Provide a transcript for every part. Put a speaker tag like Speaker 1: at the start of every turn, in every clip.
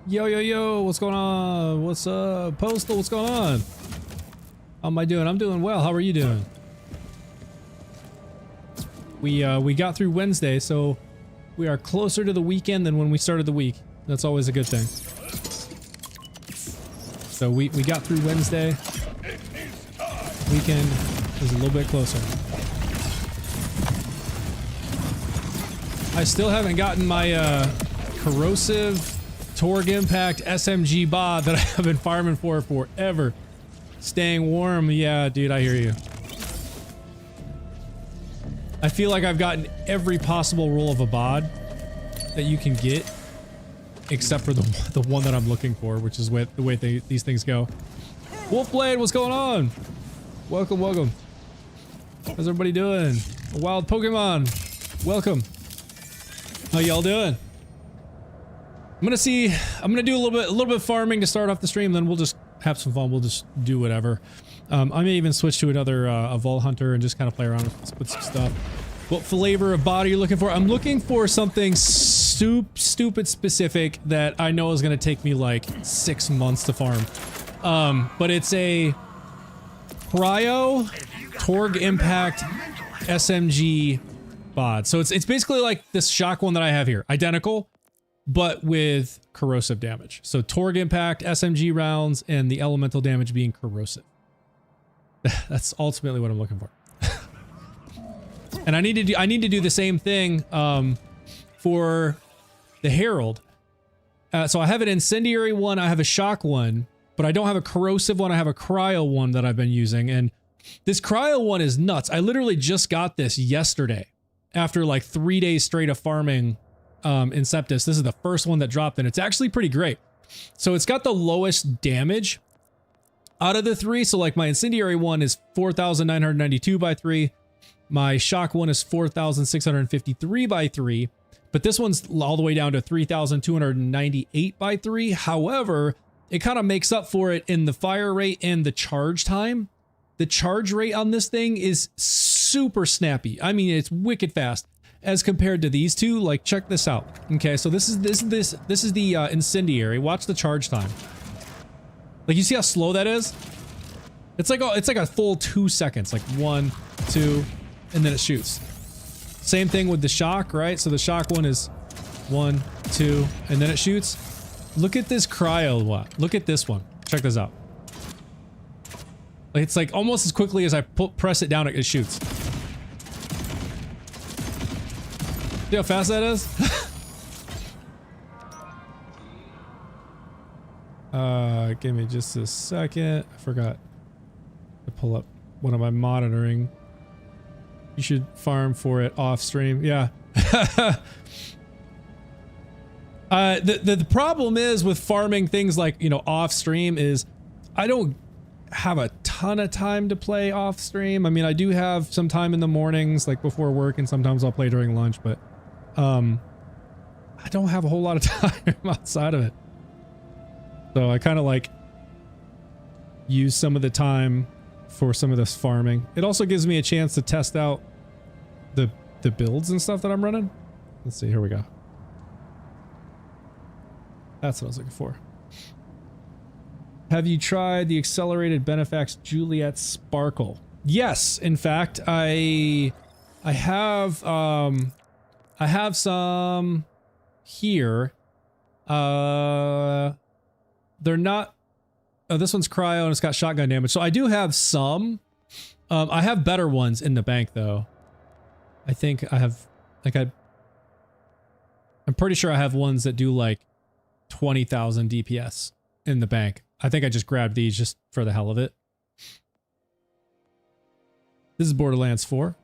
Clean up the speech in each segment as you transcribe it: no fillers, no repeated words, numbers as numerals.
Speaker 1: Yo, yo, yo, what's going on? What's up? Postal, what's going on? How am I doing? I'm doing well. How are you doing? We got through Wednesday, so we are closer to the weekend than when we started the week. That's always a good thing. So we got through Wednesday. Weekend is a little bit closer. I still haven't gotten my corrosive Torg Impact SMG bod that I have been farming for forever. Staying warm, yeah, dude, I hear you. I feel like I've gotten every possible roll of a bod that you can get, except for the one that I'm looking for, which is the way these things go. Wolfblade, what's going on? Welcome, welcome. How's everybody doing? A wild Pokemon, welcome. How y'all doing? I'm gonna do a little bit of farming to start off the stream, then we'll just have some fun. We'll just do whatever. I may even switch to another a Vault Hunter and just kind of play around with some stuff. What flavor of body are you looking for? I'm looking for something stupid specific that I know is gonna take me like 6 months to farm. But it's a Cryo Torg Impact SMG bod. So it's basically like this shock one that I have here, identical, but with corrosive damage. So Torg Impact, SMG rounds, and the elemental damage being corrosive. That's ultimately what I'm looking for. And I need to do the same thing for the Herald. So I have an incendiary one, I have a shock one, but I don't have a corrosive one. I have a cryo one that I've been using, and this cryo one is nuts. I literally just got this yesterday after like 3 days straight of farming Inceptus. This is the first one that dropped, and it's actually pretty great. So it's got the lowest damage out of the three. So like my incendiary one is 4,992 by 3. My shock one is 4,653 by 3. But this one's all the way down to 3,298 by 3. However, it kind of makes up for it in the fire rate and the charge time. The charge rate on this thing is super snappy. I mean, it's wicked fast as compared to these two. Like, check this out. Okay, so this is the incendiary. Watch the charge time. Like, you see how slow that is? It's like a full 2 seconds. Like 1, 2, and then it shoots. Same thing with the shock, right? So the shock one is 1, 2, and then it shoots. Look at this cryo one. Look at this one. Check this out. Like, it's like almost as quickly as I press it down, it shoots. See how fast that is? Give me just a second. I forgot to pull up one of my monitoring. You should farm for it off stream. Yeah. The problem is with farming things like, you know, off stream is I don't have a ton of time to play off stream. I mean, I do have some time in the mornings, like before work, and sometimes I'll play during lunch, but I don't have a whole lot of time outside of it. So I kind of like use some of the time for some of this farming. It also gives me a chance to test out the builds and stuff that I'm running. Let's see, here we go. That's what I was looking for. Have you tried the accelerated Benefax Juliet Sparkle? Yes, in fact, I have some here. They're not. Oh, this one's cryo and it's got shotgun damage. So I do have some. I have better ones in the bank though. I think I have, like, I'm pretty sure I have ones that do like 20,000 DPS in the bank. I think I just grabbed these just for the hell of it. This is Borderlands 4.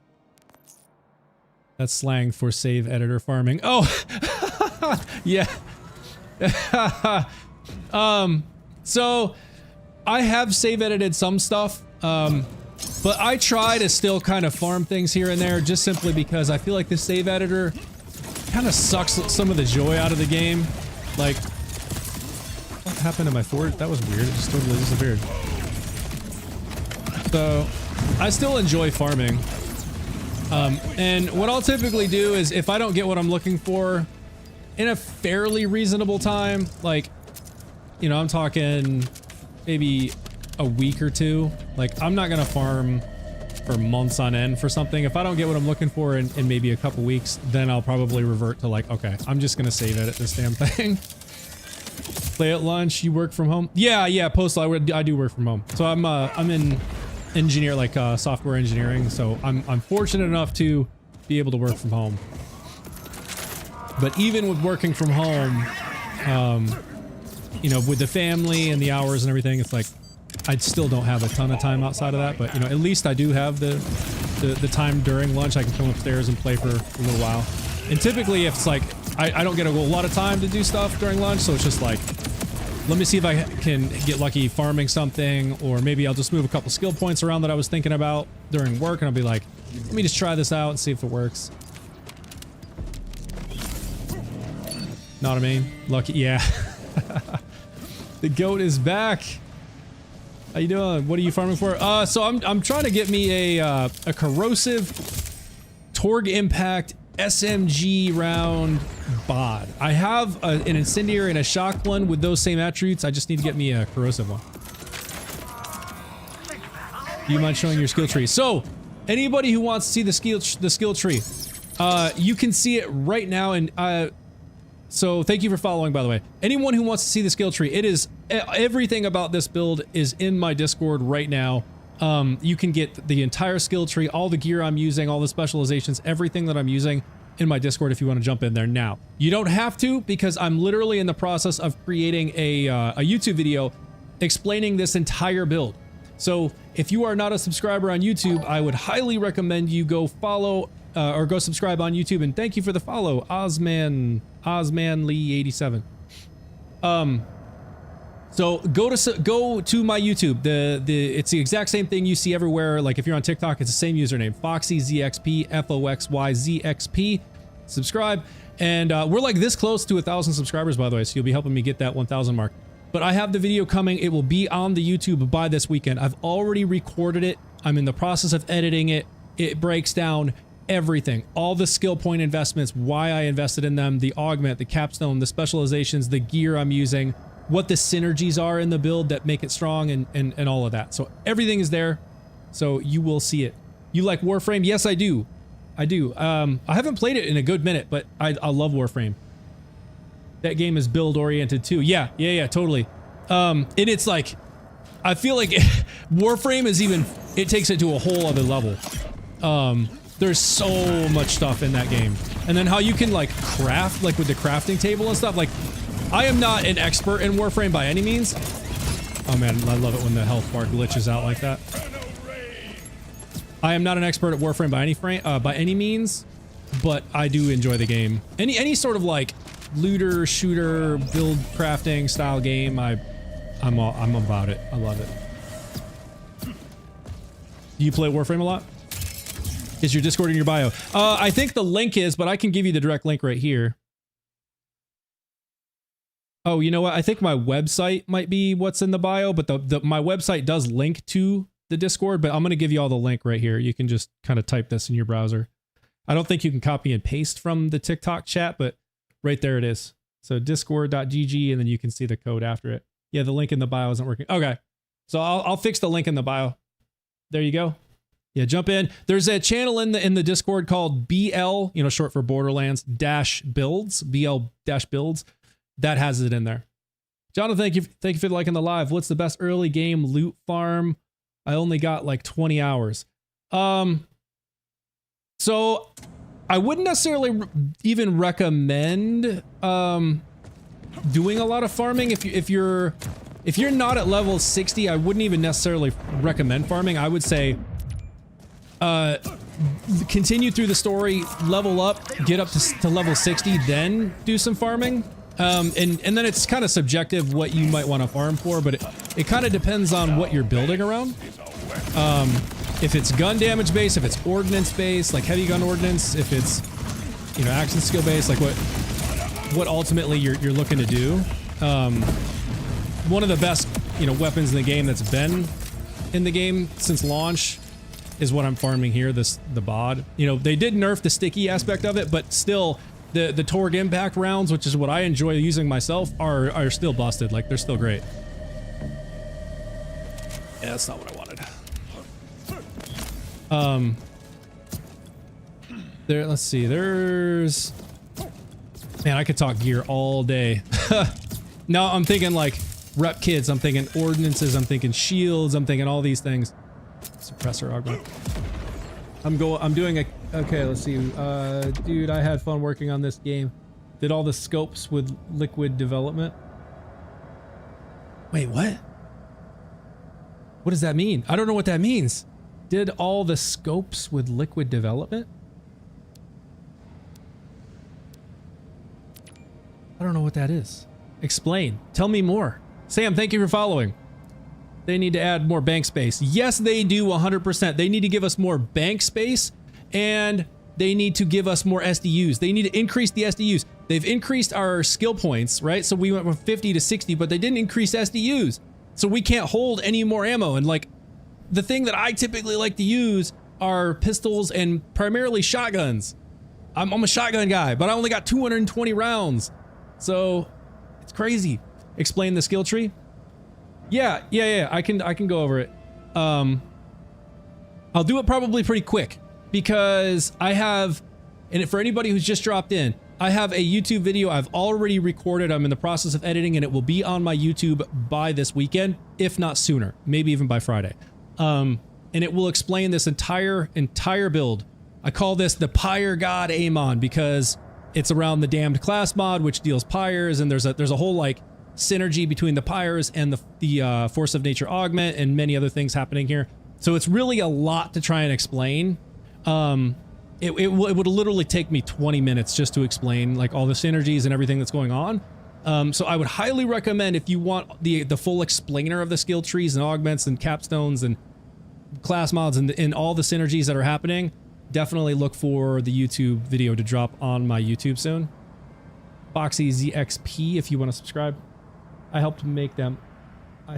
Speaker 1: That's slang for save editor farming. Oh, yeah. So I have save edited some stuff, but I try to still kind of farm things here and there just simply because I feel like the save editor kind of sucks some of the joy out of the game. Like, what happened to my fort? That was weird. It just totally disappeared. So I still enjoy farming. And what I'll typically do is if I don't get what I'm looking for in a fairly reasonable time, like you know, I'm talking maybe a week or two. Like, I'm not gonna farm for months on end for something. If I don't get what I'm looking for in maybe a couple weeks, then I'll probably revert to like, okay, I'm just gonna save it at this damn thing. Play at lunch, you work from home? Yeah, Postal, I do work from home. So I'm in engineer, like software engineering, so I'm fortunate enough to be able to work from home. But even with working from home, you know, with the family and the hours and everything, it's like I still don't have a ton of time outside of that. But you know, at least I do have the time during lunch. I can come upstairs and play for a little while. And typically, if it's like I don't get a lot of time to do stuff during lunch, so it's just like, let me see if I can get lucky farming something, or maybe I'll just move a couple skill points around that I was thinking about during work, and I'll be like, let me just try this out and see if it works. Know what I mean? Lucky, yeah. The goat is back. How you doing? What are you farming for? So I'm trying to get me a corrosive Torg Impact SMG round bod. I have an incendiary and a shock one with those same attributes. I just need to get me a corrosive one. Do you mind showing your skill tree? So anybody who wants to see the skill tree, you can see it right now. And so thank you for following, by the way. Anyone who wants to see the skill tree, it is everything about this build is in my Discord right now. You can get the entire skill tree, all the gear I'm using, all the specializations, everything that I'm using in my Discord if you want to jump in there now. You don't have to, because I'm literally in the process of creating a YouTube video explaining this entire build. So if you are not a subscriber on YouTube, I would highly recommend you go follow or go subscribe on YouTube. And thank you for the follow, Osman Lee 87. So go to my YouTube. It's the exact same thing you see everywhere. Like if you're on TikTok, it's the same username, FoxyZXP, FOXYZXP. Subscribe, and we're like this close to 1,000 subscribers, by the way. So you'll be helping me get that 1,000 mark. But I have the video coming. It will be on the YouTube by this weekend. I've already recorded it. I'm in the process of editing it. It breaks down everything, all the skill point investments, why I invested in them, the augment, the capstone, the specializations, the gear I'm using, what the synergies are in the build that make it strong, and all of that. So everything is there, so you will see it. You like Warframe? Yes, I do. I do. I haven't played it in a good minute, but I love Warframe. That game is build oriented too. Yeah, totally. And it's like, I feel like Warframe is even, it takes it to a whole other level. There's so much stuff in that game. And then how you can like craft, like with the crafting table and stuff. Like, I am not an expert in Warframe by any means. Oh man, I love it when the health bar glitches out like that. I am not an expert at Warframe by any means, but I do enjoy the game. Any sort of like looter, shooter, build crafting style game, I'm about it. I love it. Do you play Warframe a lot? Is your Discord in your bio? I think the link is, but I can give you the direct link right here. Oh, you know what? I think my website might be what's in the bio, but my website does link to the Discord, but I'm going to give you all the link right here. You can just kind of type this in your browser. I don't think you can copy and paste from the TikTok chat, but right there it is. So discord.gg, and then you can see the code after it. Yeah, the link in the bio isn't working. Okay. So I'll fix the link in the bio. There you go. Yeah, jump in. There's a channel in the Discord called BL, you know, short for Borderlands -builds, BL-builds. That has it in there. Jonathan, thank you for liking the live. What's the best early game loot farm? I only got like 20 hours. So I wouldn't necessarily even recommend doing a lot of farming. If you're not at level 60, I wouldn't even necessarily recommend farming. I would say continue through the story, level up, get up to level 60, then do some farming. And then it's kind of subjective what you might want to farm for, but it kind of depends on what you're building around. If it's gun damage based, if it's ordnance based, like heavy gun ordnance, if it's, you know, action skill based, like what ultimately you're looking to do. One of the best, you know, weapons in the game that's been in the game since launch is what I'm farming here, the bod. You know, they did nerf the sticky aspect of it, but still, The Torg Impact rounds, which is what I enjoy using myself, are still busted. Like, they're still great. Yeah, that's not what I wanted. Let's see, there's... Man, I could talk gear all day. No, I'm thinking like rep kits, I'm thinking ordnances, I'm thinking shields, I'm thinking all these things. Suppressor augment. I'm doing a... Okay, let's see. Dude, I had fun working on this game. Did all the scopes with liquid development. Wait, what? What does that mean? I don't know what that means. Did all the scopes with liquid development? I don't know what that is. Explain. Tell me more. Sam, thank you for following. They need to add more bank space. Yes, they do 100%. They need to give us more bank space and they need to give us more SDUs. They need to increase the SDUs. They've increased our skill points, right? So we went from 50 to 60, but they didn't increase SDUs. So we can't hold any more ammo. And like the thing that I typically like to use are pistols and primarily shotguns. I'm a shotgun guy, but I only got 220 rounds. So it's crazy. Explain the skill tree. Yeah. I can go over it. I'll do it probably pretty quick because I have, and for anybody who's just dropped in, I have a YouTube video I've already recorded. I'm in the process of editing and it will be on my YouTube by this weekend, if not sooner, maybe even by Friday. And it will explain this entire build. I call this the Pyre God AMON because it's around the Damned class mod, which deals pyres, and there's a whole like synergy between the pyres and the Force of Nature augment and many other things happening here. So it's really a lot to try and explain. It would literally take me 20 minutes just to explain like all the synergies and everything that's going on. So I would highly recommend if you want the full explainer of the skill trees and augments and capstones and class mods and all the synergies that are happening, definitely look for the YouTube video to drop on my YouTube soon. Foxy ZXP if you want to subscribe. I helped make them. I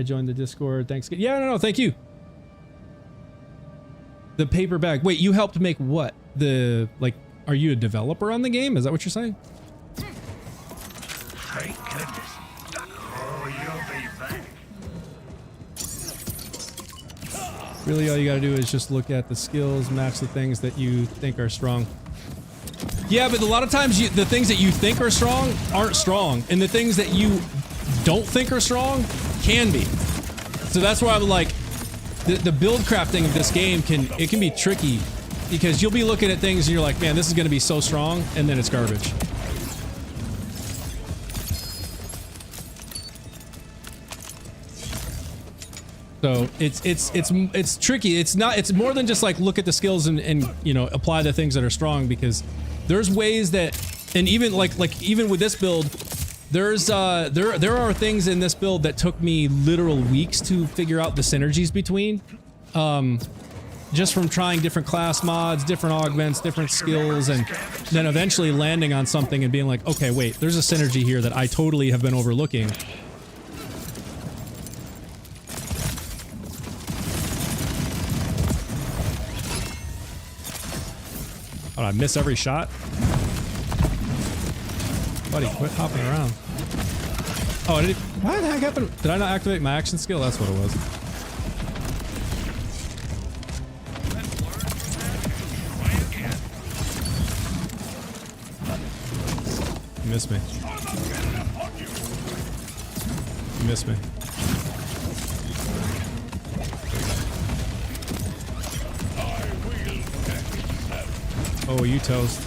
Speaker 1: joined the Discord. Thanks. Yeah, no, thank you. The paper bag. Wait, you helped make what? The, like, are you a developer on the game? Is that what you're saying?
Speaker 2: Thank goodness. Oh, you'll be back.
Speaker 1: Really, all you gotta do is just look at the skills, match the things that you think are strong. Yeah, but a lot of times the things that you think are strong aren't strong, and the things that you don't think are strong can be. So that's why I'm like, the build crafting of this game can be tricky because you'll be looking at things and you're like, man, this is gonna be so strong, and then it's garbage. So it's tricky. It's more than just like look at the skills and you know, apply the things that are strong, because there's ways that, and even like even with this build, there's there are things in this build that took me literal weeks to figure out the synergies between, just from trying different class mods, different augments, different skills, and then eventually landing on something and being like, okay, wait, there's a synergy here that I totally have been overlooking. Oh, I miss every shot? Buddy, quit hopping around. Oh, what the heck happened? Did I not activate my action skill? That's what it was. You missed me. You missed me. Oh, you toast.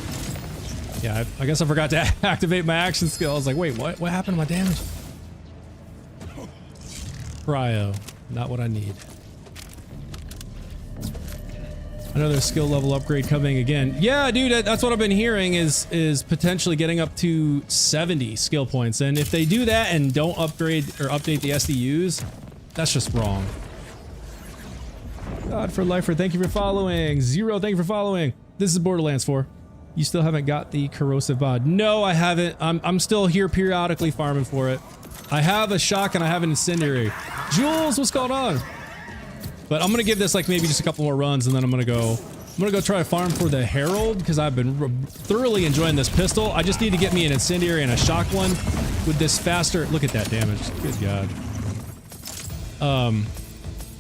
Speaker 1: Yeah, I guess I forgot to activate my action skill. I was like, wait, what happened to my damage? Cryo. Not what I need. Another skill level upgrade coming again. Yeah, dude, that's what I've been hearing is potentially getting up to 70 skill points. And if they do that and don't upgrade or update the SDUs, that's just wrong. God for Lifer, thank you for following. Zero, thank you for following. This is Borderlands 4. You still haven't got the corrosive bod. No, I haven't. I'm still here periodically farming for it. I have a shock and I have an incendiary. Jules, what's going on? But I'm gonna give this like maybe just a couple more runs and then I'm gonna go I'm gonna go try to farm for the Herald because I've been thoroughly enjoying this pistol. I just need to get me an incendiary and a shock one with this faster. Look at that damage. Good God.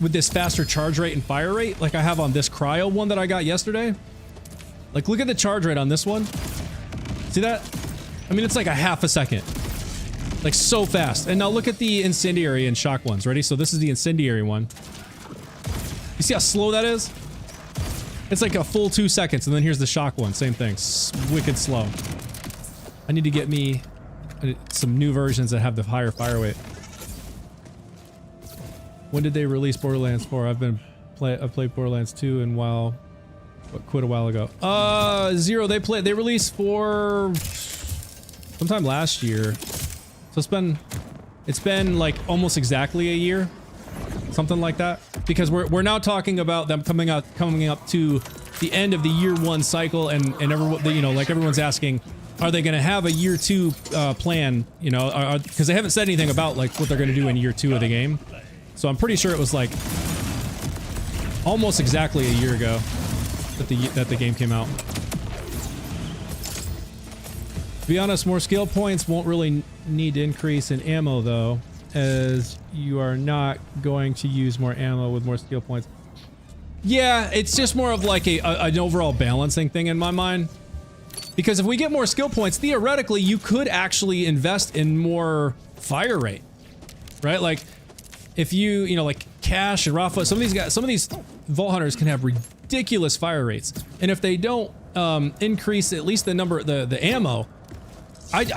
Speaker 1: With this faster charge rate and fire rate, like I have on this cryo one that I got yesterday. Like, look at the charge rate on this one. See that? I mean, it's like a half a second. Like, so fast. And now look at the incendiary and shock ones. Ready? So this is the incendiary one. You see how slow that is? It's like a full 2 seconds, and then here's the shock one. Same thing. Wicked slow. I need to get me some new versions that have the higher fire rate. When did they release Borderlands 4? I've played Borderlands 2 and quit a while ago. Zero. They released 4 sometime last year. So it's been like almost exactly a year, something like that. Because we're now talking about them coming up to the end of the year 1 cycle, and everyone, you know, like everyone's asking, are they going to have a year 2 plan? You know, because they haven't said anything about like what they're going to do in year 2 of the game. So I'm pretty sure it was like almost exactly a year ago that the game came out. To be honest, more skill points won't really need to increase in ammo though, as you are not going to use more ammo with more skill points. Yeah, it's just more of like an overall balancing thing in my mind. Because if we get more skill points, theoretically, you could actually invest in more fire rate, right? Like, if you know, like Cash and Rafa, some of these Vault Hunters can have ridiculous fire rates, and if they don't increase at least the number, the ammo,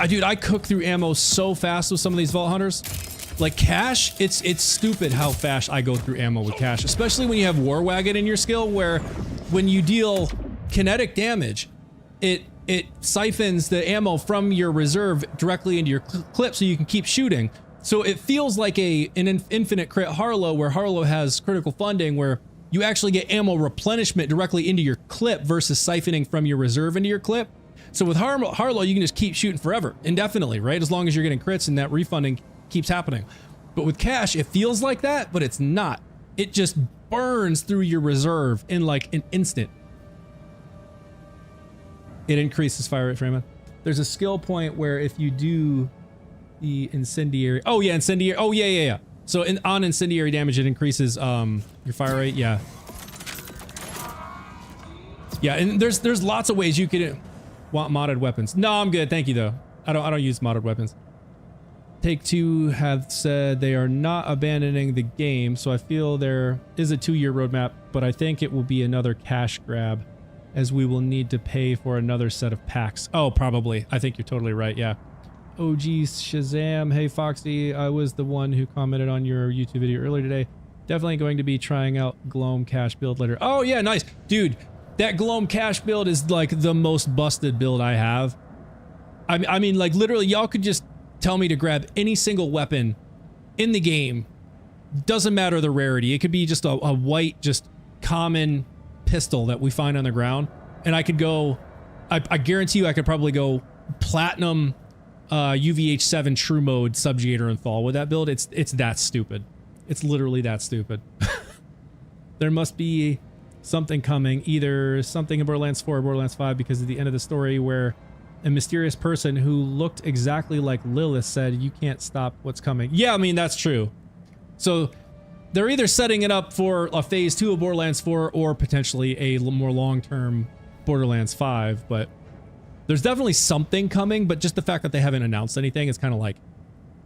Speaker 1: dude, I cook through ammo so fast with some of these Vault Hunters. Like Cash, it's stupid how fast I go through ammo with Cash, especially when you have War Wagon in your skill, where when you deal kinetic damage, it siphons the ammo from your reserve directly into your clip so you can keep shooting. So it feels like an infinite crit Harlow, where Harlow has critical funding, where you actually get ammo replenishment directly into your clip versus siphoning from your reserve into your clip. So with Harlow, you can just keep shooting forever, indefinitely, right? As long as you're getting crits and that refunding keeps happening. But with Cash, it feels like that, but it's not. It just burns through your reserve in like an instant. It increases fire rate, Freeman. There's a skill point where if you do the incendiary, oh yeah, incendiary, oh yeah. So on incendiary damage, it increases your fire rate, yeah. Yeah, and there's lots of ways you could want modded weapons. No, I'm good, thank you though. I don't use modded weapons. Take-Two have said they are not abandoning the game, so I feel there is a 2-year roadmap, but I think it will be another cash grab, as we will need to pay for another set of packs. Oh, probably. I think you're totally right, yeah. OG Shazam, hey Foxy, I was the one who commented on your YouTube video earlier today. Definitely going to be trying out Gloam Cash build later. Oh yeah, nice. Dude, that Gloam Cash build is like the most busted build I have. I mean, like literally, y'all could just tell me to grab any single weapon in the game. Doesn't matter the rarity. It could be just a white, just common pistol that we find on the ground. And I could go, I guarantee you I could probably go platinum UVH7 true mode subjugator and fall with that build. It's that stupid. It's literally that stupid. There must be something coming, either something in Borderlands 4 or Borderlands 5, because at the end of the story where a mysterious person who looked exactly like Lilith said, you can't stop what's coming. Yeah, I mean, that's true. So they're either setting it up for a phase 2 of Borderlands 4 or potentially a more long-term Borderlands 5, but there's definitely something coming, but just the fact that they haven't announced anything is kind of like,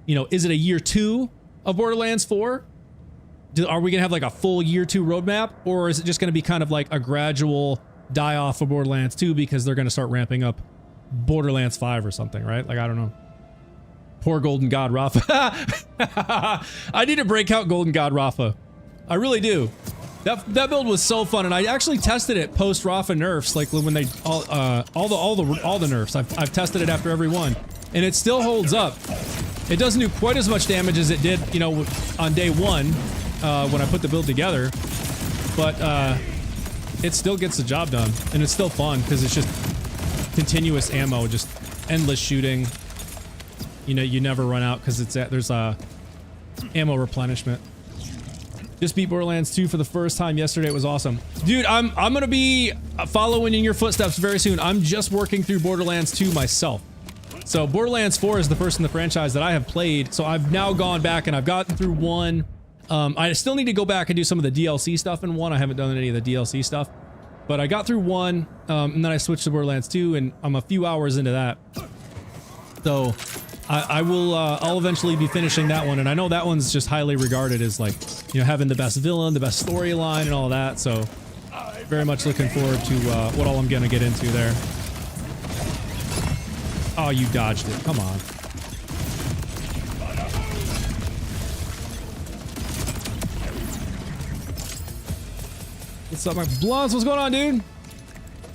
Speaker 1: you know, is it a year 2 of Borderlands 4? Are we going to have like a full year 2 roadmap, or is it just going to be kind of like a gradual die off of Borderlands 2 because they're going to start ramping up Borderlands 5 or something, right? Like, I don't know. Poor Golden God Rafa. I need to break out Golden God Rafa. I really do. That build was so fun, and I actually tested it post Rafa nerfs, like when they all the nerfs. I've tested it after every one, and it still holds up. It doesn't do quite as much damage as it did, you know, on day 1 when I put the build together, but it still gets the job done, and it's still fun because it's just continuous ammo, just endless shooting. You know, you never run out because there's ammo replenishment. Just beat Borderlands 2 for the first time yesterday. It was awesome. Dude, I'm gonna be following in your footsteps very soon. I'm just working through Borderlands 2 myself. So Borderlands 4 is the first in the franchise that I have played. So I've now gone back and I've gotten through 1. I still need to go back and do some of the DLC stuff in 1. I haven't done any of the DLC stuff. But I got through 1, and then I switched to Borderlands 2, and I'm a few hours into that. So I will, I'll eventually be finishing that one, and I know that one's just highly regarded as, like, you know, having the best villain, the best storyline, and all that, so very much looking forward to what all I'm gonna get into there. Oh, you dodged it. Come on. What's up, my Blunts? What's going on, dude?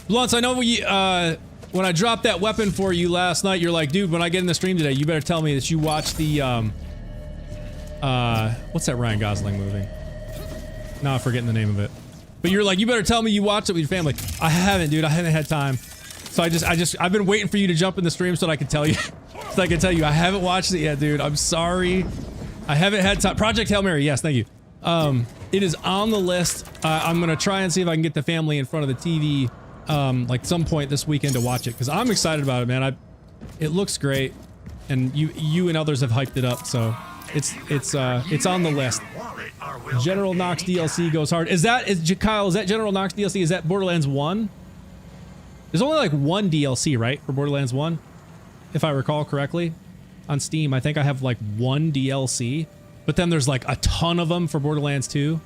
Speaker 1: Blunts, I know we, when I dropped that weapon for you last night, you're like, dude, when I get in the stream today, you better tell me that you watched the, what's that Ryan Gosling movie? No, I'm forgetting the name of it. But you're like, you better tell me you watched it with your family. I haven't, dude. I haven't had time. So I've been waiting for you to jump in the stream so that I can tell you. So I can tell you I haven't watched it yet, dude. I'm sorry. I haven't had time. Project Hail Mary. Yes, thank you. It is on the list. I'm gonna try and see if I can get the family in front of the TV, like some point this weekend to watch it, because I'm excited about it, man. It looks great, and you and others have hyped it up, so it's on the list. General Knox DLC goes hard. Kyle? Is that General Knox DLC? Is that Borderlands 1? There's only like 1 DLC, right, for Borderlands 1, if I recall correctly. On Steam, I think I have like 1 DLC. But then there's like a ton of them for Borderlands 2.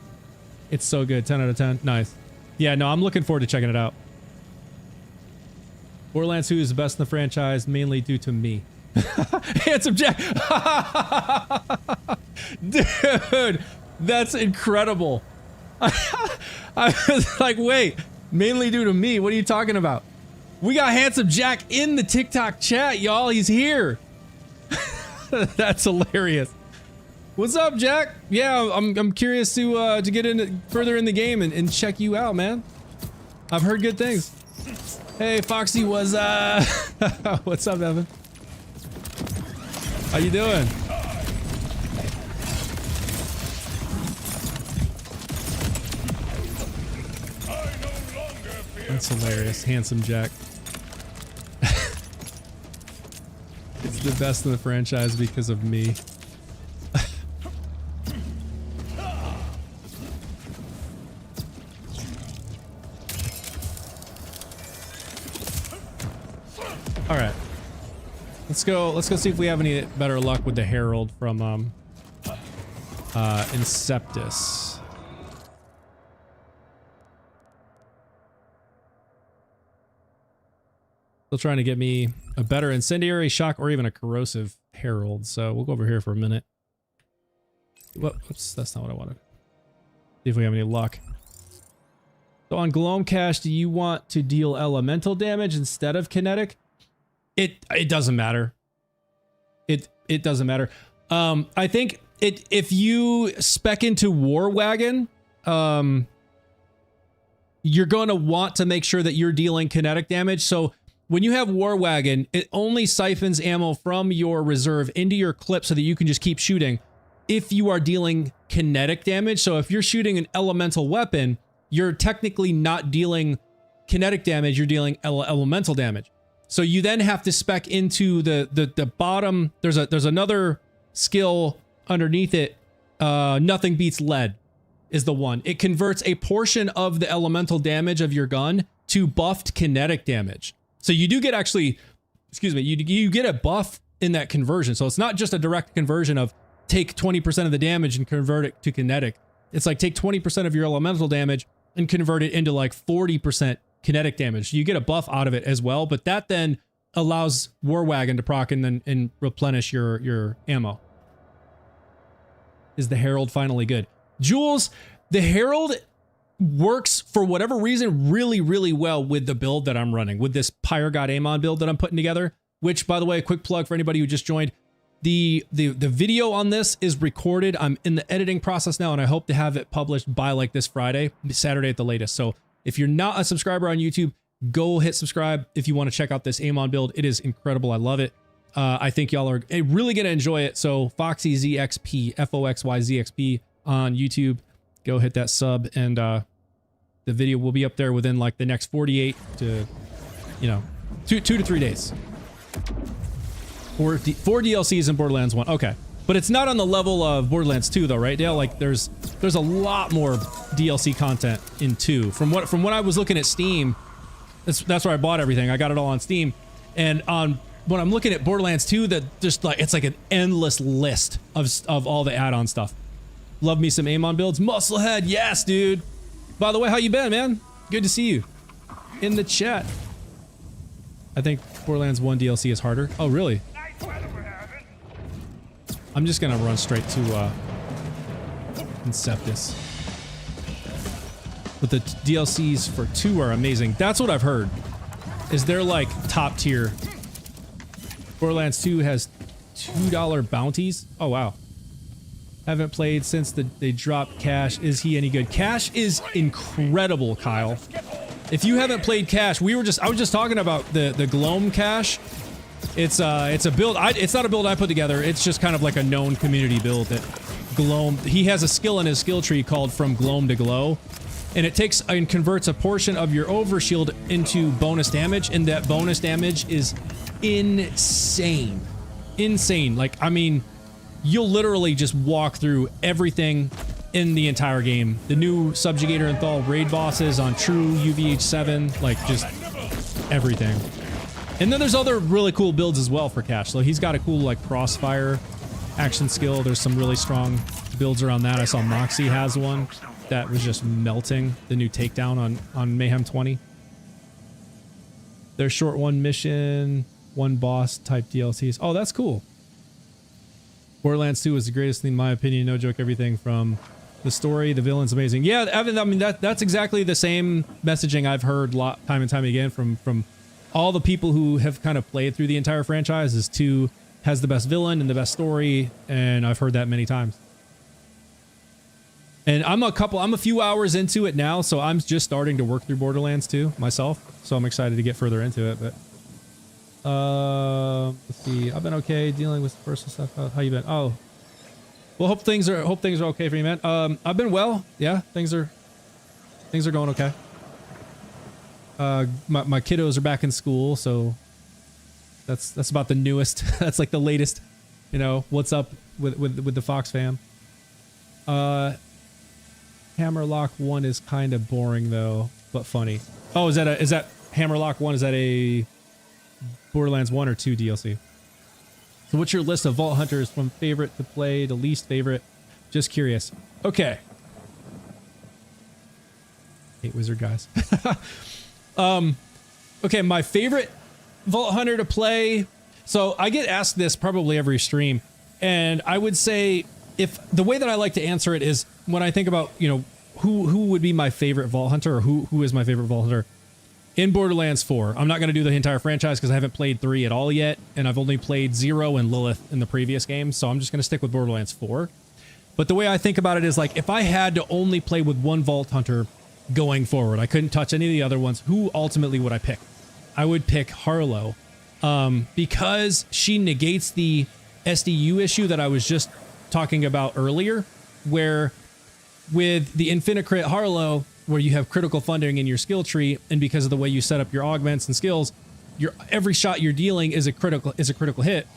Speaker 1: It's so good. 10 out of 10. Nice. Yeah, no, I'm looking forward to checking it out. Borderlands 2 is the best in the franchise, mainly due to me. Handsome Jack. Dude, that's incredible. I was like, wait, mainly due to me? What are you talking about? We got Handsome Jack in the TikTok chat, y'all. He's here. That's hilarious. What's up, Jack? Yeah, I'm curious to get in further in the game and check you out, man. I've heard good things. Hey, Foxy was what's up, Evan? How you doing? That's hilarious, Handsome Jack. It's the best in the franchise because of me. All right, let's go see if we have any better luck with the Herald from Inceptus. Still trying to get me a better incendiary, shock, or even a corrosive Herald. So we'll go over here for a minute. Whoops, that's not what I wanted. See if we have any luck. So on Gloam Cache, do you want to deal elemental damage instead of kinetic? It doesn't matter. It doesn't matter. I think if you spec into War Wagon, you're going to want to make sure that you're dealing kinetic damage. So when you have War Wagon, it only siphons ammo from your reserve into your clip so that you can just keep shooting if you are dealing kinetic damage. So if you're shooting an elemental weapon, you're technically not dealing kinetic damage, you're dealing elemental damage. So you then have to spec into the bottom. There's another skill underneath it. Nothing beats lead is the one. It converts a portion of the elemental damage of your gun to buffed kinetic damage. So you do get actually, excuse me, you get a buff in that conversion. So it's not just a direct conversion of take 20% of the damage and convert it to kinetic. It's like take 20% of your elemental damage and convert it into like 40% kinetic damage. You get a buff out of it as well, but that then allows War Wagon to proc and replenish your ammo. Is the Herald finally good? Jules, the Herald works for whatever reason really, really well with the build that I'm running, with this PYRE God AMON build that I'm putting together, which, by the way, a quick plug for anybody who just joined. The video on this is recorded. I'm in the editing process now, and I hope to have it published by like this Friday, Saturday at the latest. So if you're not a subscriber on YouTube, go hit subscribe if you want to check out this AMON build. It is incredible. I love it. I think y'all are really going to enjoy it. So Foxy ZXP, FOXY ZXP on YouTube. go hit that sub, and the video will be up there within like the next 48 to, you know, 2 to 3 days. Four DLCs in Borderlands 1. Okay. But it's not on the level of Borderlands 2 though, right, Dale? Like there's a lot more DLC content in 2. From what I was looking at Steam, that's where I bought everything. I got it all on Steam. And when I'm looking at Borderlands 2, that just like it's like an endless list of all the add-on stuff. Love me some AMON builds. Musclehead, yes, dude. By the way, how you been, man? Good to see you in the chat. I think Borderlands 1 DLC is harder. Oh, really? I'm just gonna run straight to Inceptus. But the DLCs for 2 are amazing. That's what I've heard. Is they're like top tier. Borderlands 2 has $2 bounties. Oh wow. Haven't played since they dropped Cash. Is he any good? Cash is incredible, Kyle. If you haven't played Cash, I was just talking about the Gloam Cash. It's a build. It's not a build I put together. It's just kind of like a known community build that Gloam. He has a skill in his skill tree called From Gloam to Glow, and it takes and converts a portion of your overshield into bonus damage, and that bonus damage is insane. Insane. Like, I mean, you'll literally just walk through everything in the entire game. The new Subjugator and Thal raid bosses on True, UVH7, like just everything. And then there's other really cool builds as well for Cash. So he's got a cool like crossfire action skill. There's some really strong builds around that. I saw Moxie has one that was just melting. The new takedown on Mayhem 20. There's short one mission, one boss type DLCs. Oh, that's cool. Borderlands 2 is the greatest thing in my opinion. No joke, everything from the story, the villain's amazing. Yeah, Evan, I mean that's exactly the same messaging I've heard time and time again from all the people who have kind of played through the entire franchise. Is 2 has the best villain and the best story, and I've heard that many times. And I'm a few hours into it now, so I'm just starting to work through Borderlands 2 myself, so I'm excited to get further into it. But let's see, I've been okay dealing with personal stuff. How you been? Oh, well, hope things are okay for you, man. I've been well. Yeah, things are going okay. My kiddos are back in school, so that's about the newest. That's like the latest, you know, what's up with the Fox fam. Hammerlock 1 is kind of boring though, but funny. Oh, is that Hammerlock 1? Is that a Borderlands 1 or 2 DLC? So what's your list of Vault Hunters from favorite to play to least favorite? Just curious. Okay. Hate wizard guys. Okay, my favorite Vault Hunter to play. So I get asked this probably every stream, and I would say if the way that I like to answer it is when I think about, you know, who would be my favorite Vault Hunter, or who is my favorite Vault Hunter in Borderlands 4. I'm not going to do the entire franchise because I haven't played 3 at all yet, and I've only played 0 and Lilith in the previous game, so I'm just going to stick with Borderlands 4. But the way I think about it is like if I had to only play with one Vault Hunter going forward, I couldn't touch any of the other ones, who ultimately would I pick? I would pick Harlow, because she negates the SDU issue that I was just talking about earlier, where with the Infinite Crit Harlow, where you have critical funding in your skill tree, and because of the way you set up your augments and skills, every shot you're dealing is a critical hit,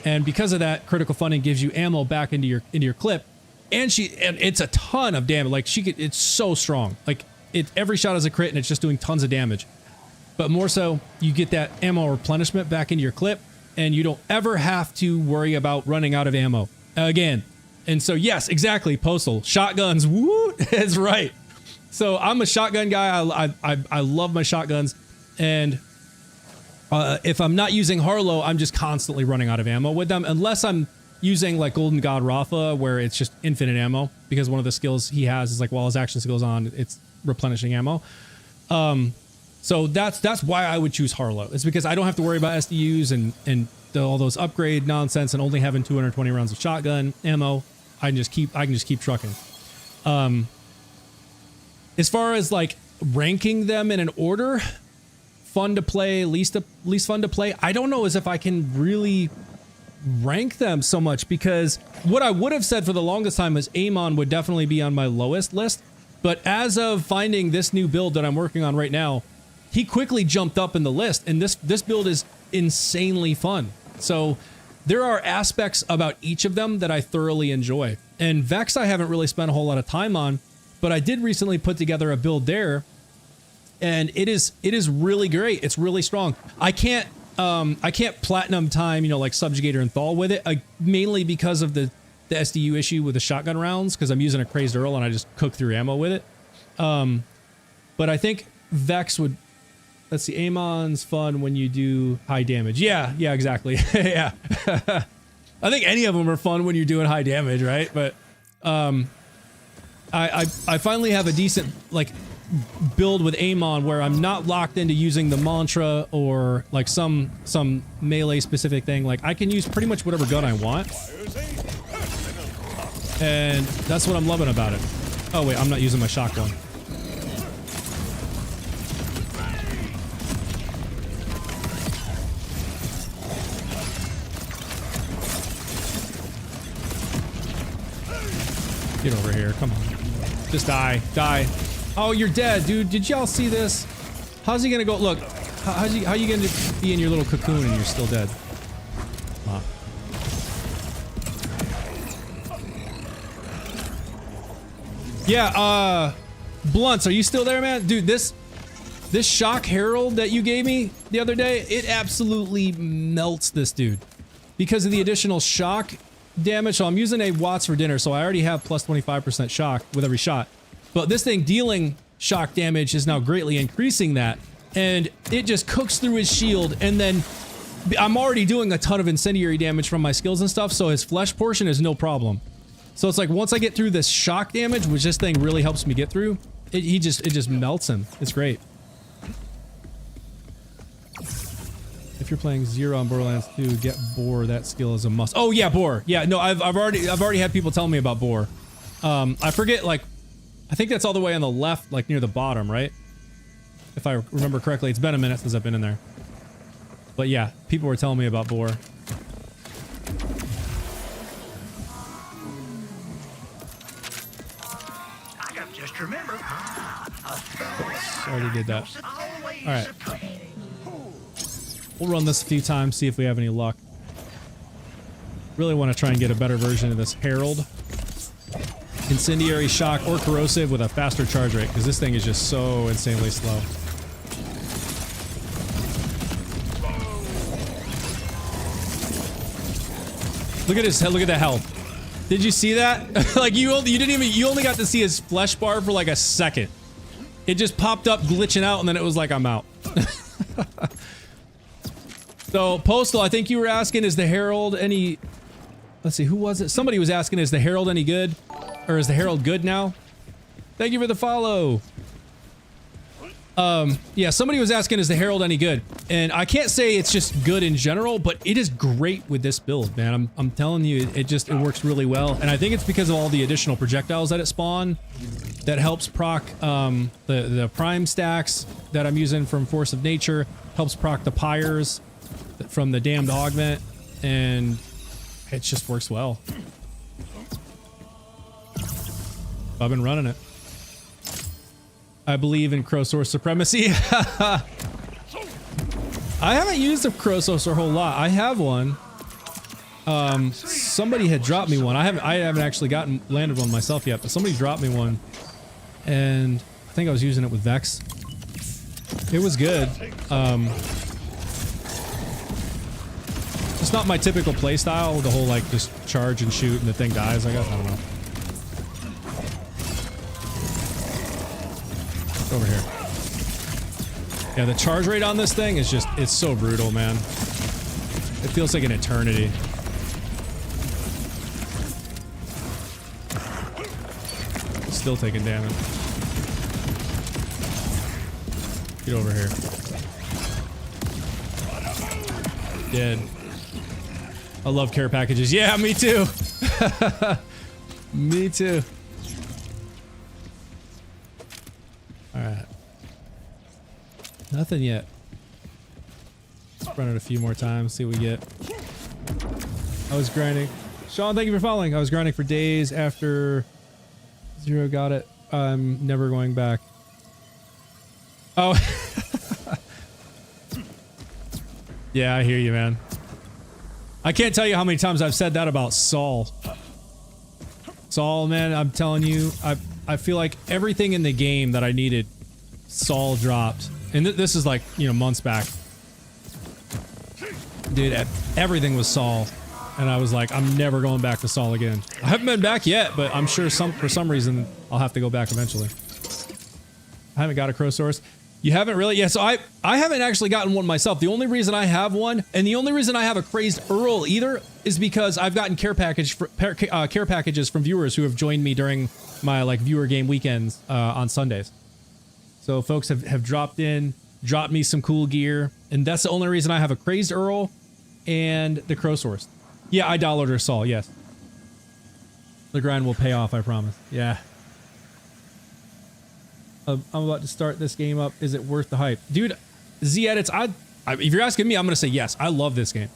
Speaker 1: and because of that, critical funding gives you ammo back into your clip, and it's a ton of damage. Like it's so strong. Like every shot is a crit, and it's just doing tons of damage. But more so, you get that ammo replenishment back into your clip, and you don't ever have to worry about running out of ammo again. And so, yes, exactly, Postal. Shotguns, woo, that's right. So I'm a shotgun guy. I love my shotguns. And if I'm not using Harlow, I'm just constantly running out of ammo with them, unless I'm using like Golden God Rafa, where it's just infinite ammo, because one of the skills he has is like while his action skill's on, it's replenishing ammo. So that's why I would choose Harlow. It's because I don't have to worry about SDUs and all those upgrade nonsense, and only having 220 rounds of shotgun ammo. I can just keep trucking. As far as like ranking them in an order, fun to play, least fun to play, I don't know as if I can really rank them so much, because what I would have said for the longest time is AMON would definitely be on my lowest list. But as of finding this new build that I'm working on right now, he quickly jumped up in the list, and this build is insanely fun. So there are aspects about each of them that I thoroughly enjoy. And Vex I haven't really spent a whole lot of time on, but I did recently put together a build there, and it is really great. It's really strong. I can't platinum time, you know, like Subjugator and Thal with it, mainly because of the SDU issue with the shotgun rounds, because I'm using a Crazed Earl and I just cook through ammo with it. But I think Vex would, let's see, Amon's fun when you do high damage. Yeah, exactly. Yeah. I think any of them are fun when you're doing high damage, right? But I finally have a decent, like, build with AMON where I'm not locked into using the mantra or like some melee specific thing. Like, I can use pretty much whatever gun I want, and that's what I'm loving about it. Oh wait, I'm not using my shotgun. Get over here, come on. Just die. Oh, you're dead, dude. Did y'all see this? How's he gonna go? Look, how you gonna be in your little cocoon and you're still dead? Huh. Yeah, Blunts, are you still there, man? Dude, this Shock Herald that you gave me the other day, it absolutely melts this dude. Because of the additional shock damage. So I'm using a Watts for dinner, so I already have plus 25% shock with every shot. But this thing dealing shock damage is now greatly increasing that, and it just cooks through his shield, and then I'm already doing a ton of incendiary damage from my skills and stuff, so his flesh portion is no problem. So it's like once I get through this shock damage, which this thing really helps me get through, it just melts him. It's great. If you're playing Zero on Borderlands 2, get Boar. That skill is a must. Oh yeah, Boar. Yeah, no, I've already had people tell me about Boar. I forget, like, I think that's all the way on the left, like near the bottom, right? If I remember correctly. It's been a minute since I've been in there. But yeah, people were telling me about Boar.
Speaker 2: Just remember.
Speaker 1: Oops, already did that. Alright. We'll run this a few times, see if we have any luck. Really want to try and get a better version of this Herald. Incendiary, shock, or corrosive with a faster charge rate, because this thing is just so insanely slow. Look at his head, look at the health. Did you see that? Like, you only got to see his flesh bar for like a second. It just popped up glitching out, and then it was like, I'm out. So, Postal, I think you were asking, is the Herald any... Let's see, who was it? Somebody was asking, is the Herald any good? Or is the Herald good now? Thank you for the follow. Yeah, somebody was asking, is the Herald any good? And I can't say it's just good in general, but it is great with this build, man. I'm telling you, it works really well. And I think it's because of all the additional projectiles that it spawn that helps proc the prime stacks that I'm using from Force of Nature, helps proc the pyres from the damned augment, and it just works well. I've been running it. I believe in Crow Source supremacy. I haven't used a Crow Source a whole lot. I have one. Somebody had dropped me one. I haven't actually landed one myself yet, but somebody dropped me one, and I think I was using it with Vex. It was good. It's not my typical playstyle, the whole like just charge and shoot and the thing dies, I guess. I don't know. Over here. Yeah, the charge rate on this thing is just, it's so brutal, man. It feels like an eternity. Still taking damage. Get over here. Dead. I love care packages. Yeah, me too. Me too. Alright. Nothing yet. Let's run it a few more times, see what we get. I was grinding. Sean, thank you for following. I was grinding for days after Zero got it. I'm never going back. Oh. Yeah, I hear you, man. I can't tell you how many times I've said that about Saul. Saul, man, I'm telling you, I feel like everything in the game that I needed, Saul dropped. And this is like, you know, months back. Dude, everything was Saul. And I was like, I'm never going back to Saul again. I haven't been back yet, but I'm sure for some reason I'll have to go back eventually. I haven't got a Crosaurus. You haven't really? Yeah, so I haven't actually gotten one myself. The only reason I have one, and the only reason I have a Crazed Earl either, is because I've gotten care packages from viewers who have joined me during my like viewer game weekends on Sundays. So folks have dropped me some cool gear, and that's the only reason I have a Crazed Earl and the Crosaurus. Yeah, I downloaded Saul, yes. The grind will pay off, I promise. Yeah. I'm about to start this game up. Is it worth the hype? Dude, Z-Edits, if you're asking me, I'm going to say yes. I love this game.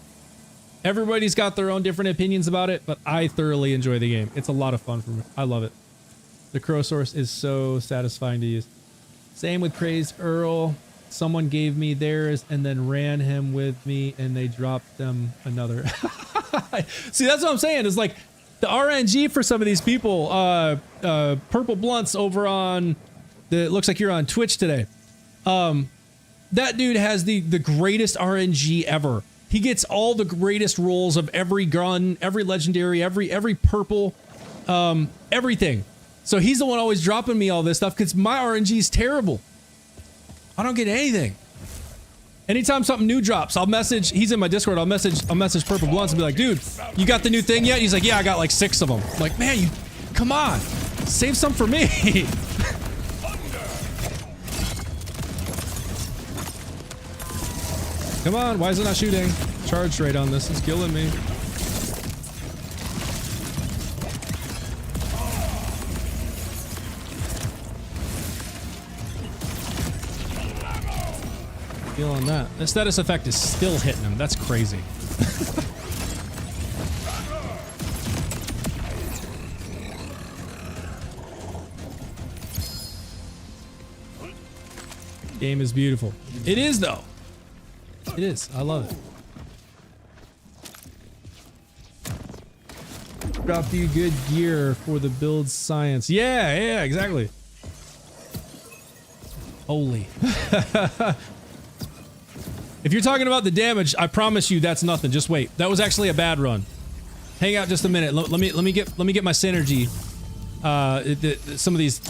Speaker 1: Everybody's got their own different opinions about it, but I thoroughly enjoy the game. It's a lot of fun for me. I love it. The Crosaurus is so satisfying to use. Same with Crazed Earl. Someone gave me theirs and then ran him with me and they dropped them another. See, that's what I'm saying. It's like the RNG for some of these people, Purple Blunts over on it looks like you're on Twitch today. That dude has the greatest RNG ever. He gets all the greatest rolls of every gun, every legendary, every purple, everything. So he's the one always dropping me all this stuff because my RNG is terrible. I don't get anything. Anytime something new drops, I'll message, he's in my Discord, I'll message Purple Blunts and be like, dude, you got the new thing yet? He's like, yeah, I got like 6 of them. I'm like, man, come on, save some for me. Come on, why is it not shooting? Charge rate on this is killing me. Feeling that. The status effect is still hitting him. That's crazy. Game is beautiful. It is though. It is. I love it. Drop you good gear for the build science. Yeah, exactly. Holy. If you're talking about the damage, I promise you that's nothing. Just wait. That was actually a bad run. Hang out just a minute. Let me get my synergy. Some of these,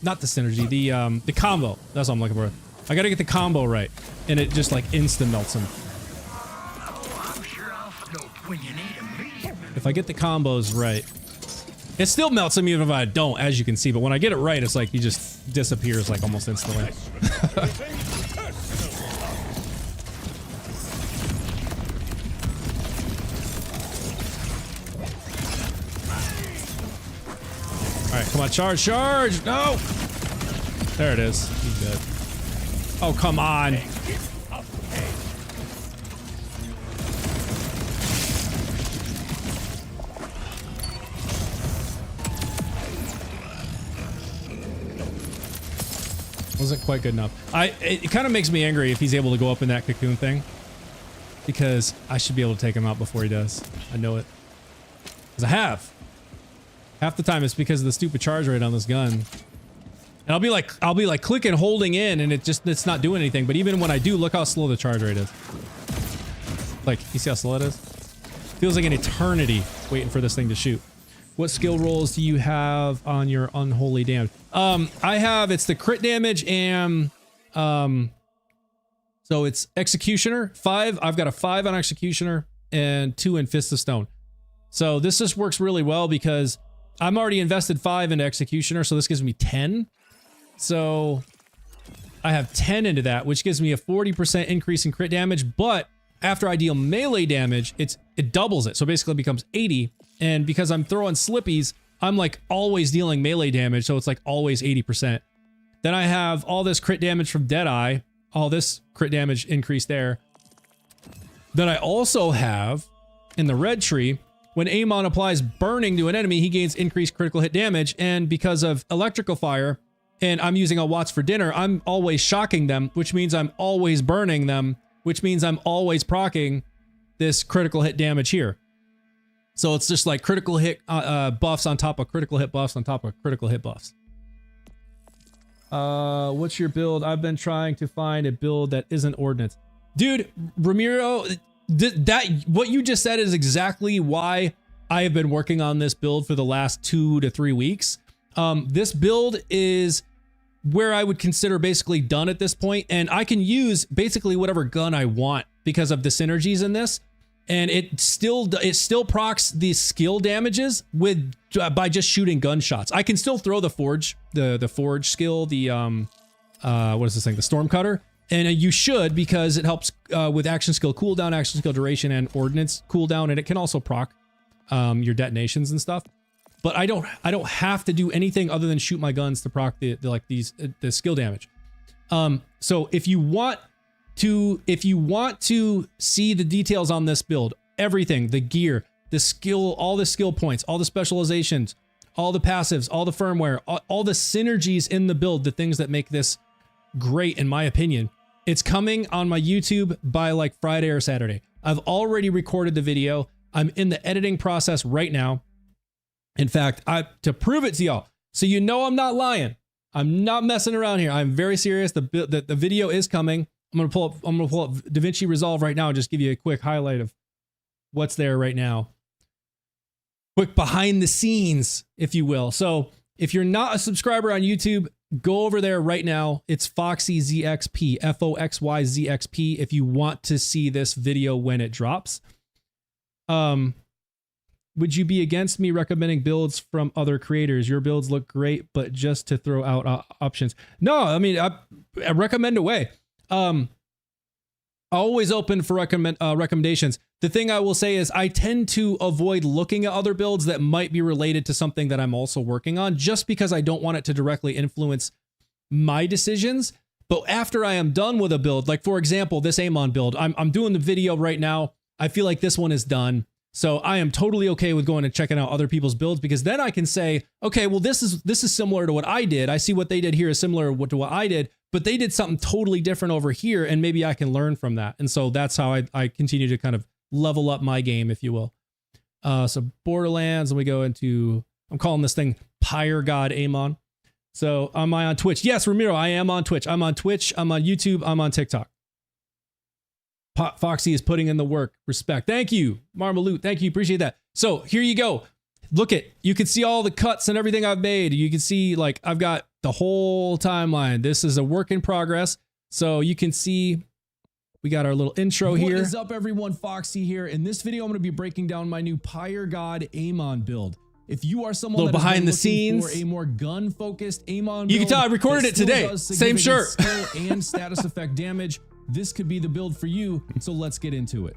Speaker 1: not the synergy, the combo. That's what I'm looking for. I gotta get the combo right, and it just like instant melts him. If I get the combos right, it still melts him even if I don't, as you can see. But when I get it right, it's like he just disappears like almost instantly. All right, come on, charge! No! There it is. He's dead. Oh, come on. Wasn't quite good enough. It kind of makes me angry if he's able to go up in that cocoon thing, because I should be able to take him out before he does. I know it. Because I have. Half the time it's because of the stupid charge rate on this gun. And I'll be like clicking, holding in, and it's not doing anything. But even when I do, look how slow the charge rate is. Like, you see how slow it is? Feels like an eternity waiting for this thing to shoot. What skill rolls do you have on your unholy damage? It's the crit damage and, so it's Executioner, 5. I've got a 5 on Executioner and 2 in Fist of Stone. So this just works really well because I'm already invested 5 into Executioner, so this gives me 10. So I have 10 into that, which gives me a 40% increase in crit damage, but after I deal melee damage, it doubles it. So basically it becomes 80. And because I'm throwing slippies, I'm like always dealing melee damage. So it's like always 80%. Then I have all this crit damage from Deadeye, all this crit damage increase there. Then I also have in the red tree, when Amon applies burning to an enemy, he gains increased critical hit damage. And because of electrical fire, and I'm using a Watts for dinner, I'm always shocking them, which means I'm always burning them, which means I'm always proccing this critical hit damage here. So it's just like critical hit buffs on top of critical hit buffs on top of critical hit buffs. What's your build? I've been trying to find a build that isn't ordnance. Dude, Ramiro, what you just said is exactly why I have been working on this build for the last 2 to 3 weeks. This build is where I would consider basically done at this point, and I can use basically whatever gun I want because of the synergies in this, and it still procs the skill damages with by just shooting gunshots. I can still throw the forge, the forge skill, the what is this thing, the storm cutter, and you should, because it helps with action skill cooldown, action skill duration, and ordnance cooldown, and it can also proc your detonations and stuff. But I don't have to do anything other than shoot my guns to proc the skill damage. So if you want to see the details on this build, everything, the gear, the skill, all the skill points, all the specializations, all the passives, all the firmware, all the synergies in the build, the things that make this great in my opinion, it's coming on my YouTube by like Friday or Saturday. I've already recorded the video. I'm in the editing process right now. In fact, to prove it to y'all, so you know I'm not lying, I'm not messing around here. I'm very serious. The video is coming. I'm gonna pull up DaVinci Resolve right now and just give you a quick highlight of what's there right now. Quick behind the scenes, if you will. So if you're not a subscriber on YouTube, go over there right now. It's FoxyZXP, FoxyZXP, if you want to see this video when it drops. Would you be against me recommending builds from other creators? Your builds look great, but just to throw out options. No, I mean, I recommend away. Always open for recommendations. The thing I will say is I tend to avoid looking at other builds that might be related to something that I'm also working on, just because I don't want it to directly influence my decisions. But after I am done with a build, like for example, this Amon build, I'm doing the video right now. I feel like this one is done. So I am totally okay with going and checking out other people's builds, because then I can say, okay, well, this is similar to what I did. I see what they did here is similar to what I did, but they did something totally different over here, and maybe I can learn from that. And so that's how I continue to kind of level up my game, if you will. So Borderlands, and we go into, I'm calling this thing Pyre God Amon. So am I on Twitch? Yes, Ramiro, I am on Twitch. I'm on Twitch, I'm on YouTube, I'm on TikTok. Foxy is putting in the work. Respect. Thank you, Marmaloot. Thank you. Appreciate that. So here you go. Look at, you can see all the cuts and everything I've made. You can see, like, I've got the whole timeline. This is a work in progress. So you can see we got our little intro here. What is up, everyone? Foxy here. In this video, I'm going to be breaking down my new Pyre God Amon build. If you are someone that behind the scenes for a more gun focused Amon build, you can tell I recorded it today. Same shirt. Skill and status effect damage. This could be the build for you, so let's get into it.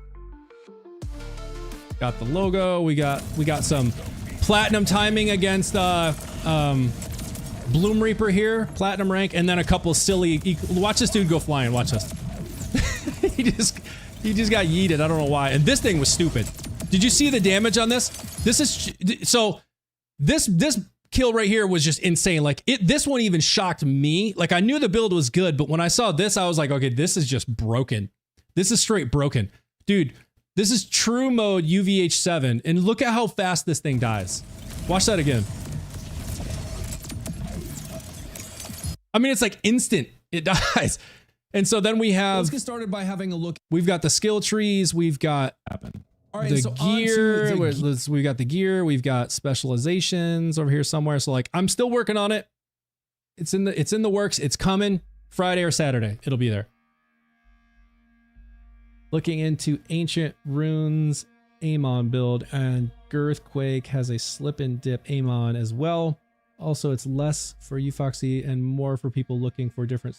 Speaker 1: Got the logo, we got some platinum timing against Bloom Reaper here, platinum rank, and then a couple silly, watch this dude go flying, watch this. he just got yeeted, I don't know why, and this thing was stupid. Did you see the damage on this? This kill right here was just insane. Like this one even shocked me. Like I knew the build was good, but when I saw this, I was like, okay, this is just broken. This is straight broken. Dude, this is true mode UVH7, and look at how fast this thing dies. Watch that again. I mean, it's like instant, it dies. And so then we have, let's get started by having a look. We've got the skill trees, we've got all right, the gear, we got the gear, we've got specializations over here somewhere. So like, I'm still working on it. It's in the works. It's coming Friday or Saturday. It'll be there. Looking into Ancient Runes Amon build, and Girthquake has a slip and dip Amon as well. Also, it's less for you, Foxy, and more for people looking for different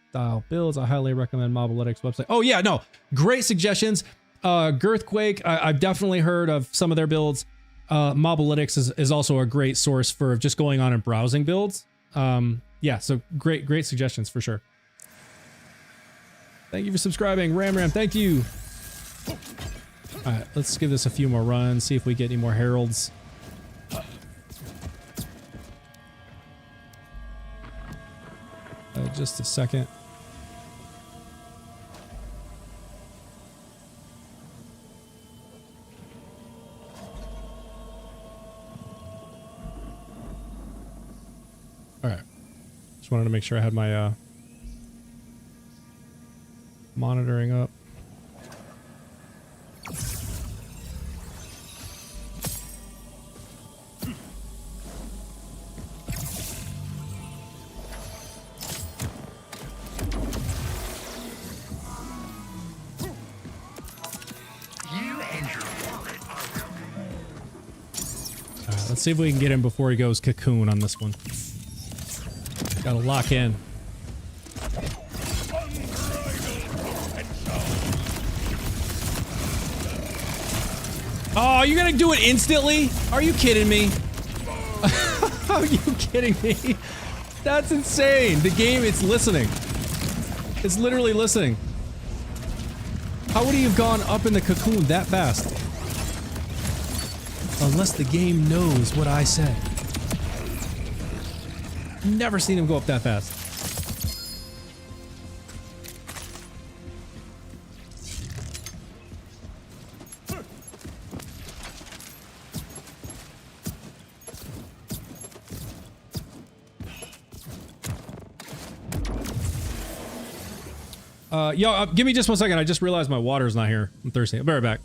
Speaker 1: style builds. I highly recommend Mobalytics website. Oh yeah, no, great suggestions. Girthquake, I've definitely heard of some of their builds. Mobalytics is also a great source for just going on and browsing builds. Yeah, so great suggestions for sure. Thank you for subscribing, Ram. Thank you. All right, let's give this a few more runs, see if we get any more heralds. Just a second. All right. Just wanted to make sure I had my monitoring up. Let's see if we can get him before he goes cocoon on this one. Gotta lock in. Oh, you're gonna do it instantly? Are you kidding me? Are you kidding me? That's insane. The game, it's listening. It's literally listening. How would he have gone up in the cocoon that fast? Unless the game knows what I said. Never seen him go up that fast. Yo, give me just 1 second. I just realized my water's not here. I'm thirsty. I'll be right back.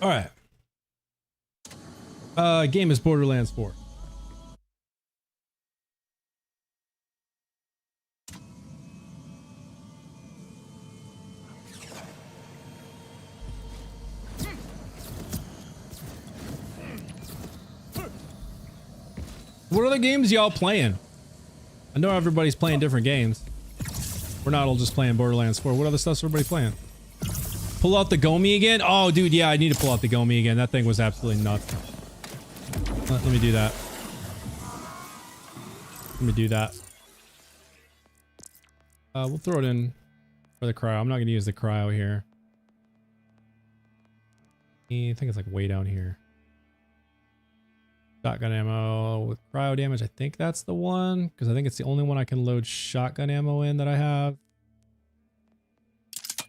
Speaker 1: All right. Game is Borderlands 4. What other games y'all playing? I know everybody's playing different games. We're not all just playing Borderlands 4. What other stuff's everybody playing? Pull out the Gomi again? Oh, dude, yeah, I need to pull out the Gomi again. That thing was absolutely nuts. Let me do that. Let me do that. We'll throw it in for the cryo. I'm not going to use the cryo here. I think it's like way down here. Shotgun ammo with cryo damage. I think that's the one, because I think it's the only one I can load shotgun ammo in that I have.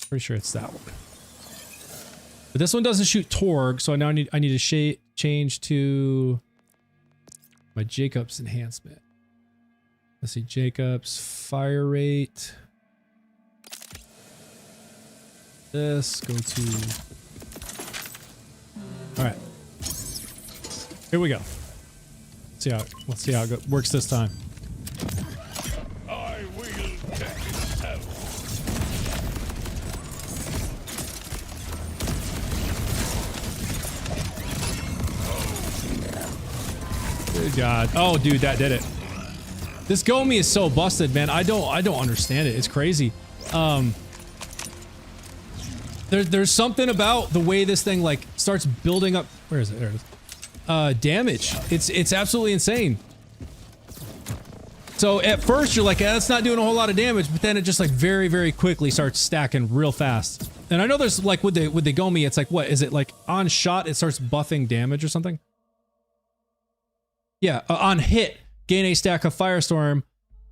Speaker 1: Pretty sure it's that one. But this one doesn't shoot Torg, so I need to change to my Jacobs enhancement. Let's see, Jacobs fire rate. This go to. All right, here we go. Let's see how it works this time.
Speaker 2: I will take it out.
Speaker 1: Good God. Oh, dude, that did it. This Gomi is so busted, man. I don't understand it. It's crazy. There's something about the way this thing like starts building up. Where is it? There it is. Damage. It's absolutely insane. So at first you're like, that's not doing a whole lot of damage, but then it just like very, very quickly starts stacking real fast. And I know there's like with the Gomi, it's like, what is it like on shot? It starts buffing damage or something. Yeah, on hit, gain a stack of Firestorm.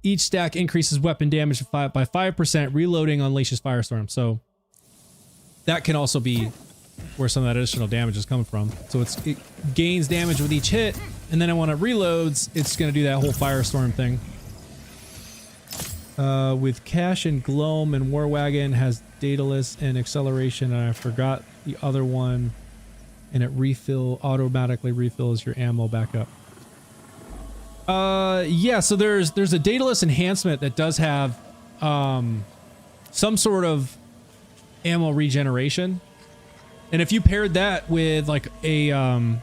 Speaker 1: Each stack increases weapon damage by 5%. Reloading unleashes Firestorm. So that can also be where some of that additional damage is coming from. So it gains damage with each hit, and then when it reloads, it's going to do that whole Firestorm thing. With Cash and Gloam and War Wagon has Daedalus and Acceleration, and I forgot the other one, and it automatically refills your ammo back up. Yeah, so there's a Daedalus enhancement that does have some sort of ammo regeneration. And if you paired that with like a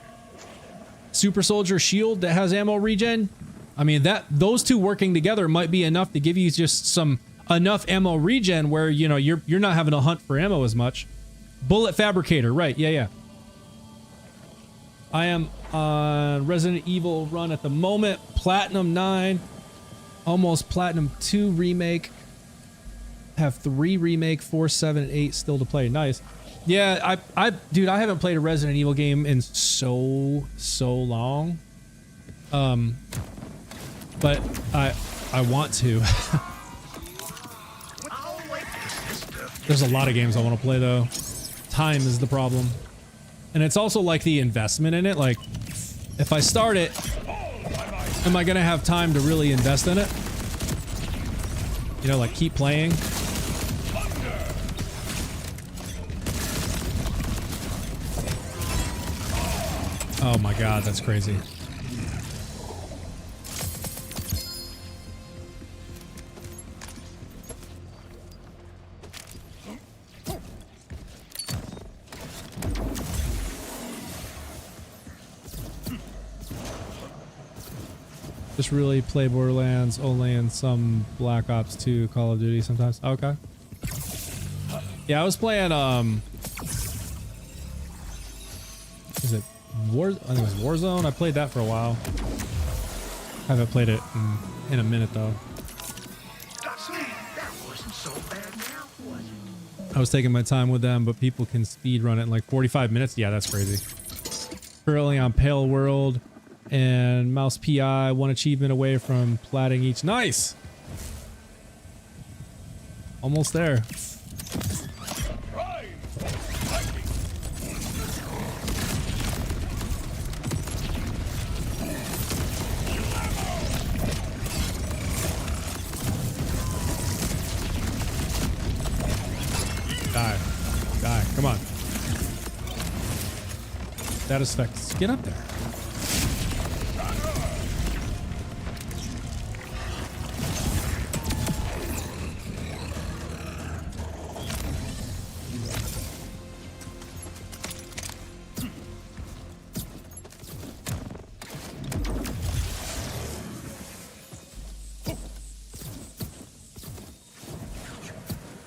Speaker 1: super soldier shield that has ammo regen, I mean those two working together might be enough to give you just enough ammo regen where, you know, you're not having to hunt for ammo as much. Bullet fabricator, right? Yeah. I am on Resident Evil run at the moment. Platinum 9, almost Platinum 2 remake. Have 3 remake, 4, 7, and 8 still to play. Nice. Yeah, dude, I haven't played a Resident Evil game in so long. But I want to. There's a lot of games I want to play though. Time is the problem. And it's also like the investment in it. Like, if I start it, am I gonna have time to really invest in it? You know, like keep playing. Oh my god, that's crazy. Just really play Borderlands only in some Black Ops 2, Call of Duty sometimes. Okay. Yeah, I was playing, is it I think it was Warzone. I played that for a while. Haven't played it in a minute though. I was taking my time with them, but people can speed run it in like 45 minutes. Yeah, that's crazy. Currently on Pale World and Mouse PI, 1 achievement away from platting each. Nice. Almost there. Die. Come on. Status effects. Get up there.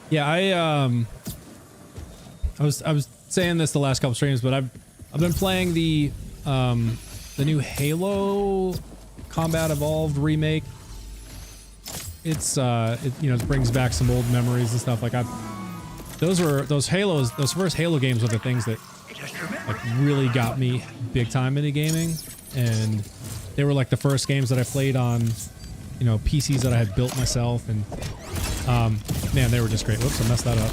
Speaker 1: Yeah, I was saying this the last couple streams, but I've been playing the new Halo Combat Evolved remake. It's you know, it brings back some old memories and stuff. Like those first Halo games were the things that like really got me big time into gaming, and they were like the first games that I played on, you know, PCs that I had built myself, and man, they were just great. Whoops, I messed that up.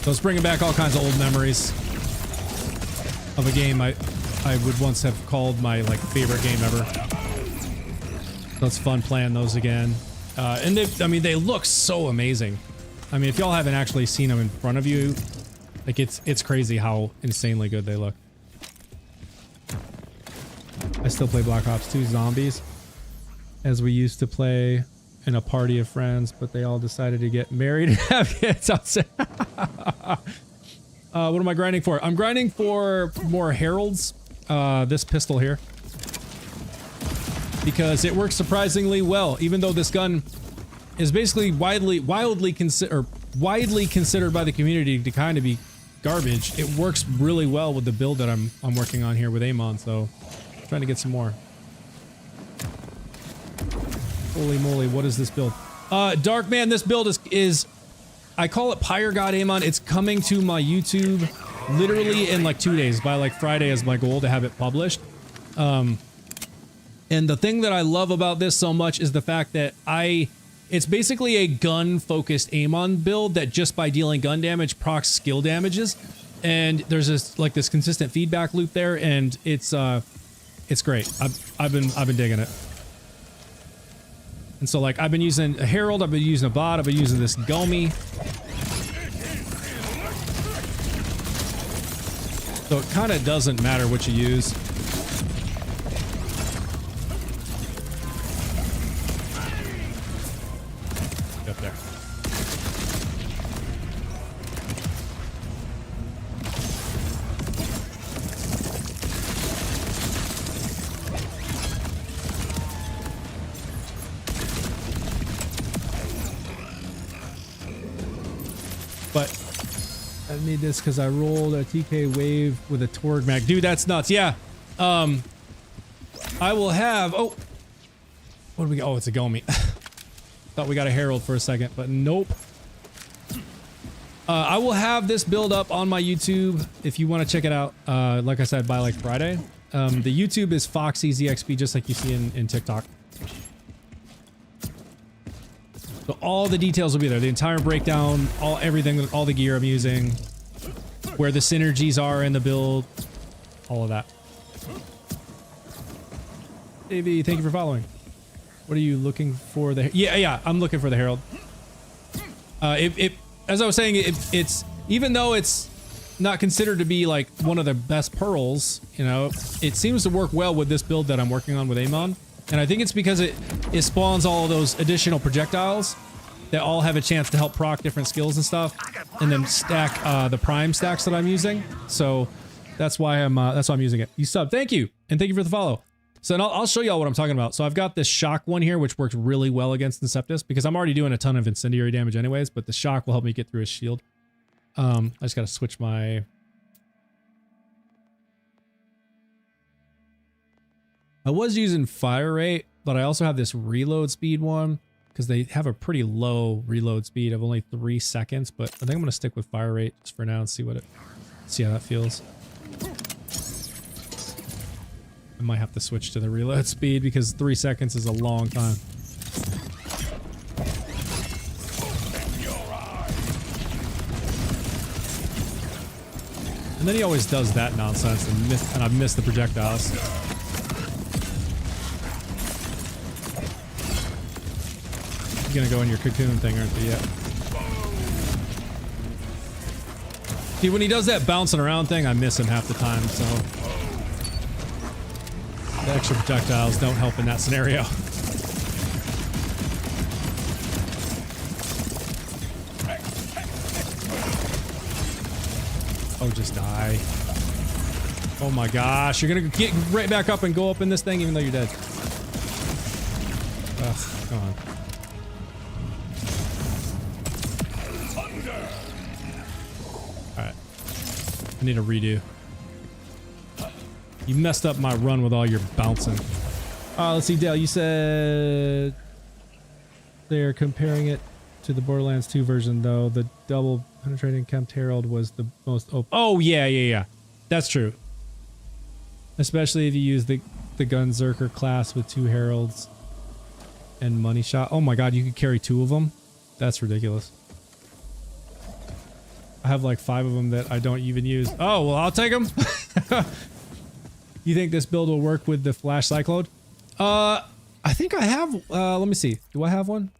Speaker 1: So it's bringing back all kinds of old memories of a game I would once have called my like favorite game ever. So it's fun playing those again. And they look so amazing. I mean, if y'all haven't actually seen them in front of you, like it's crazy how insanely good they look. I still play Black Ops 2 Zombies, as we used to play in a party of friends, but they all decided to get married and have kids. What am I grinding for? I'm grinding for more heralds. This pistol here, because it works surprisingly well, even though this gun is basically widely considered by the community to kind of be garbage. It works really well with the build that I'm working on here with AMON, so I'm trying to get some more. Holy moly, what is this build? Dark man, this build is I call it PYRE God AMON. It's coming to my YouTube literally in like 2 days. By like Friday is my goal to have it published. And the thing that I love about this so much is the fact that it's basically a gun-focused AMON build that just by dealing gun damage procs skill damages. And there's this consistent feedback loop there, and it's great. I've been digging it. And so like I've been using a Herald, I've been using a bot, I've been using this Gomi. So it kind of doesn't matter what you use. Up there. But I need this because I rolled a TK wave with a Torg mag. Dude, that's nuts. Yeah. I will have... Oh. What do we got? Oh, it's a Gomi. Thought we got a Herald for a second, but nope. I will have this build up on my YouTube if you want to check it out. Like I said, by like Friday. The YouTube is FoxyZXP, just like you see in TikTok. So all the details will be there. The entire breakdown, everything, all the gear I'm using, where the synergies are in the build, all of that. Davey, thank you for following. What are you looking for? Yeah, I'm looking for the Herald. As I was saying, it's even though it's not considered to be like one of the best pearls, you know, it seems to work well with this build that I'm working on with AMON. And I think it's because it spawns all of those additional projectiles that all have a chance to help proc different skills and stuff, and then stack the prime stacks that I'm using. So that's why I'm using it. You sub, thank you, and thank you for the follow. So I'll show y'all what I'm talking about. So I've got this shock one here, which works really well against Inceptus because I'm already doing a ton of incendiary damage anyways, but the shock will help me get through his shield. I just gotta switch my... I was using fire rate, but I also have this reload speed one because they have a pretty low reload speed of only 3 seconds, but I think I'm gonna stick with fire rate just for now and see how that feels. I might have to switch to the reload speed because 3 seconds is a long time. And then he always does that nonsense and I've missed the projectiles. You're gonna go in your cocoon thing, aren't you? Yeah. See, when he does that bouncing around thing, I miss him half the time, so... The extra projectiles don't help in that scenario. Oh, just die. Oh my gosh, you're gonna get right back up and go up in this thing even though you're dead. Ugh, come on. Alright. I need a redo. You messed up my run with all your bouncing. Let's see, Dale, you said they're comparing it to the Borderlands 2 version, though. The double penetrating Kempt Herald was the most open. Oh, yeah. That's true. Especially if you use the Gunzerker class with 2 Heralds and Money Shot. Oh my god, you could carry 2 of them? That's ridiculous. I have like 5 of them that I don't even use. Oh, well, I'll take them. You think this build will work with the Flash Cyclone? I think I have, let me see. Do I have one?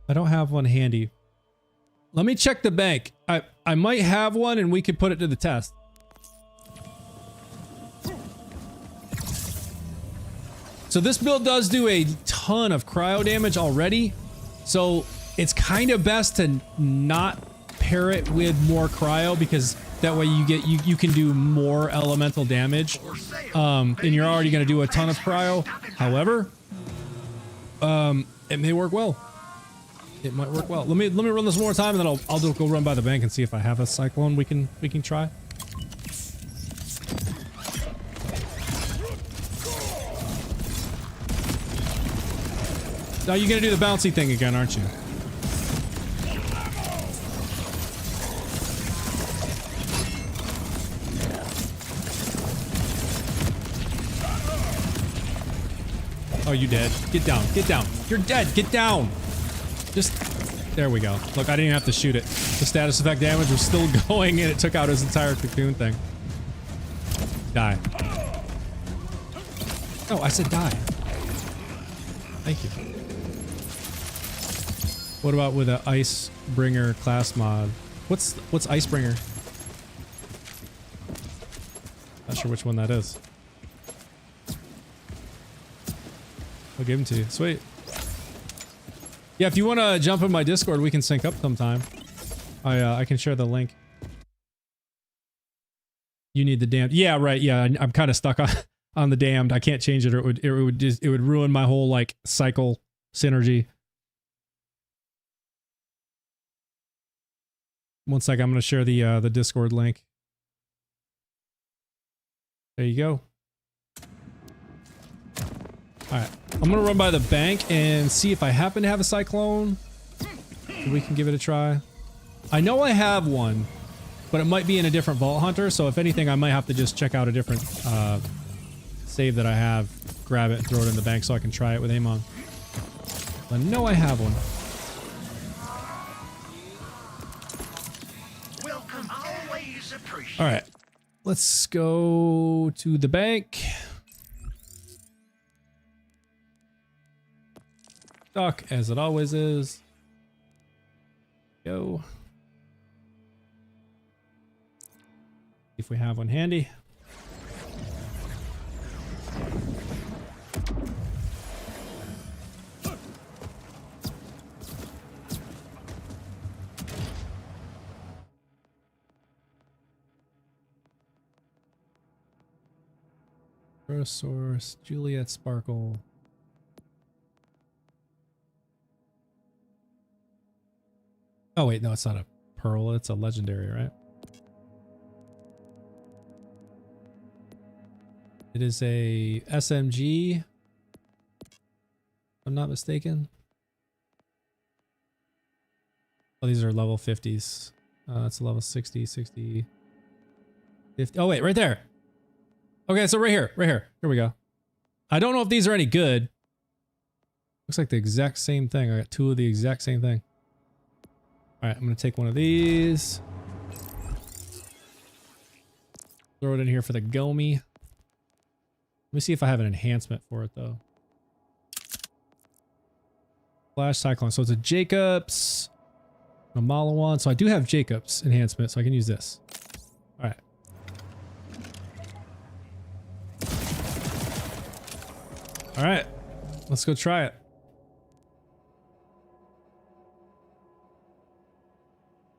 Speaker 1: I don't have one handy. Let me check the bank. I might have one and we could put it to the test. So this build does do a ton of cryo damage already. So it's kind of best to not pair it with more cryo because that way you can do more elemental damage. And you're already going to do a ton of cryo. However, it may work well. It might work well. Let me run this one more time and then I'll go run by the bank and see if I have a cyclone we can try. Now you're gonna do the bouncy thing again, aren't you? Oh, you dead. Get down. Get down. You're dead. Get down. Just... There we go. Look, I didn't even have to shoot it. The status effect damage was still going and it took out his entire cocoon thing. Die. Oh, I said die. Thank you. What about with a Icebringer class mod? What's Icebringer? Not sure which one that is. I'll give him to you. Sweet. Yeah, if you want to jump in my Discord, we can sync up sometime. I can share the link. You need the damned. Yeah, right. Yeah, I'm kind of stuck on the damned. I can't change it, or it would ruin my whole like cycle synergy. One sec, I'm gonna share the Discord link. There you go. Alright. I'm gonna run by the bank and see if I happen to have a cyclone. We can give it a try. I know I have one, but it might be in a different Vault Hunter, so if anything, I might have to just check out a different save that I have, grab it, and throw it in the bank so I can try it with AMON. I know I have one.
Speaker 2: Welcome, always appreciate.
Speaker 1: Alright. Let's go to the bank. Dock, as it always is. Go. If we have one handy. Source, Juliet Sparkle. Oh wait, no, it's not a pearl, it's a legendary, right? It is a SMG, if I'm not mistaken. Oh, these are level 50s. That's a level 60, 60, 50. Oh wait, right there. Okay, so right here. Here we go. I don't know if these are any good. Looks like the exact same thing. I got two of the exact same thing. Alright, I'm gonna take one of these. Throw it in here for the Gomi. Let me see if I have an enhancement for it though. Flash Cyclone. So it's a Jacobs, a Malawan. So I do have Jacobs enhancement, so I can use this. Alright. Alright. Let's go try it.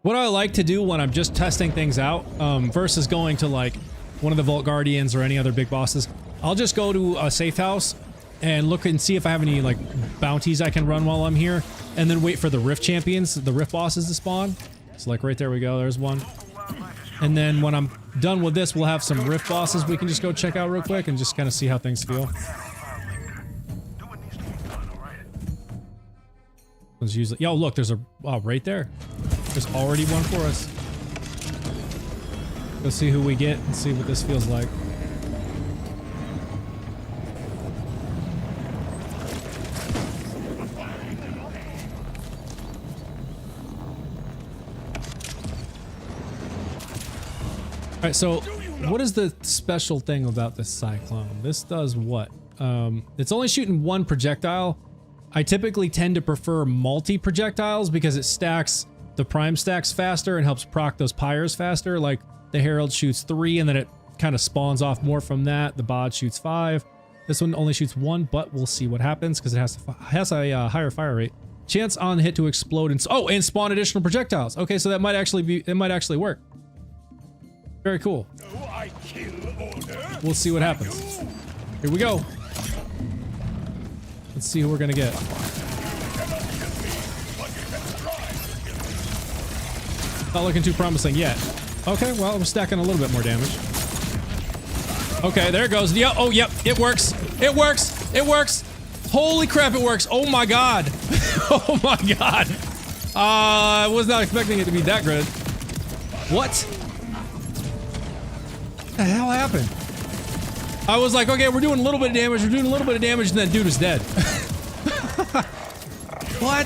Speaker 1: What I like to do when I'm just testing things out, versus going to like one of the Vault Guardians or any other big bosses, I'll just go to a safe house and look and see if I have any like bounties I can run while I'm here, and then wait for the Rift champions, the Rift bosses to spawn. So like right there we go, there's one. And then when I'm done with this, we'll have some Rift bosses we can just go check out real quick and just kind of see how things feel. Let's use it. Yo, look, there's a right there. There's already one for us. Let's see who we get and see what this feels like. Alright, so what is the special thing about this Cyclone? This does what? It's only shooting one projectile. I typically tend to prefer multi-projectiles because it stacks the prime stacks faster and helps proc those pyres faster. Like the Herald shoots 3 and then it kind of spawns off more from that. The Bod shoots 5. This one only shoots 1, but we'll see what happens because it has a higher fire rate. Chance on hit to explode and spawn additional projectiles. Okay, so that might actually work. Very cool. We'll see what happens. Here we go. Let's see who we're gonna get. Not looking too promising yet. Okay, well, we're stacking a little bit more damage. Okay, there it goes. Yeah, oh, yep, it works. It works. It works. Holy crap, it works. Oh my god. Oh my god. I was not expecting it to be that good. What? What the hell happened? I was like, okay, we're doing a little bit of damage, and that dude is dead. What?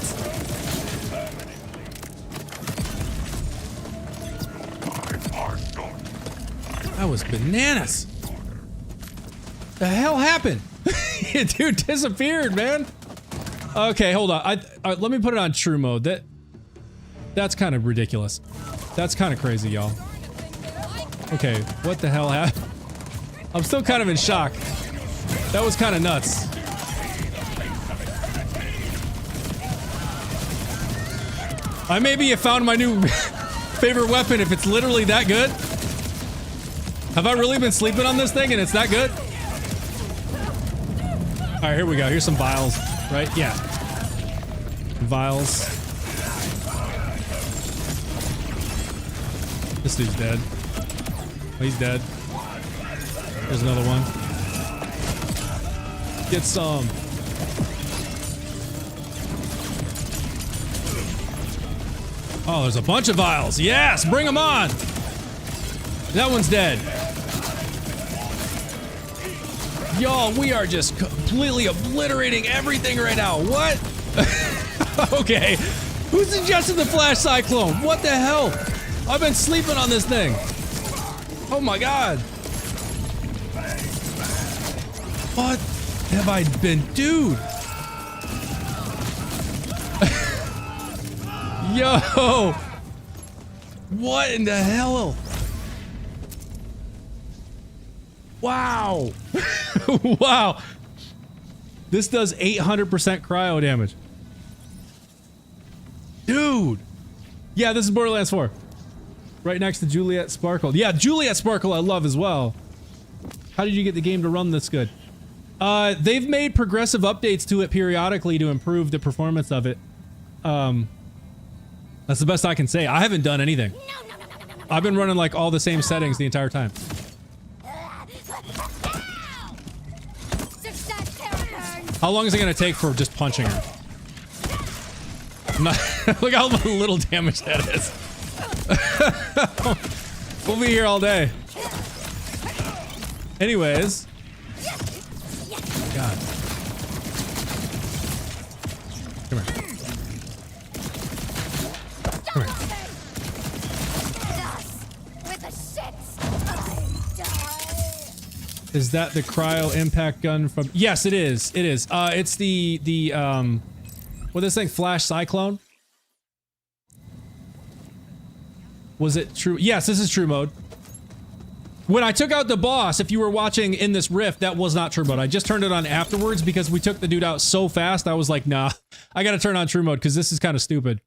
Speaker 1: That was bananas. The hell happened? Dude disappeared, man. Okay, hold on. Let me put it on true mode. That's kind of ridiculous. That's kind of crazy, y'all. Okay, what the hell happened? I'm still kind of in shock. That was kind of nuts. I maybe have found my new favorite weapon if it's literally that good. Have I really been sleeping on this thing and it's that good? Alright, here we go. Here's some vials, right? Yeah. Vials. This dude's dead. Oh, he's dead. There's another one. Get some. Oh, there's a bunch of vials. Yes, bring them on. That one's dead. Y'all, we are just completely obliterating everything right now. What? Okay. Who suggested the flash cyclone? What the hell? I've been sleeping on this thing. Oh my god. What have I been, dude? Yo! What in the hell? Wow! Wow! This does 800% cryo damage. Dude! Yeah, this is Borderlands 4. Right next to Juliet Sparkle. Yeah, Juliet Sparkle I love as well. How did you get the game to run this good? They've made progressive updates to it periodically to improve the performance of it. That's the best I can say. I haven't done anything. I've been running like all the same settings the entire time. How long is it gonna take for just punching her? Look how little damage that is. We'll be here all day. Anyways. God. Come here. Come here. Is that the cryo impact gun from? Yes, it is. It is. It's the what is this thing? Flash cyclone? Was it true? Yes, this is true mode. When I took out the boss, if you were watching in this rift, that was not true mode. I just turned it on afterwards because we took the dude out so fast. I was like, nah, I gotta turn on true mode because this is kind of stupid.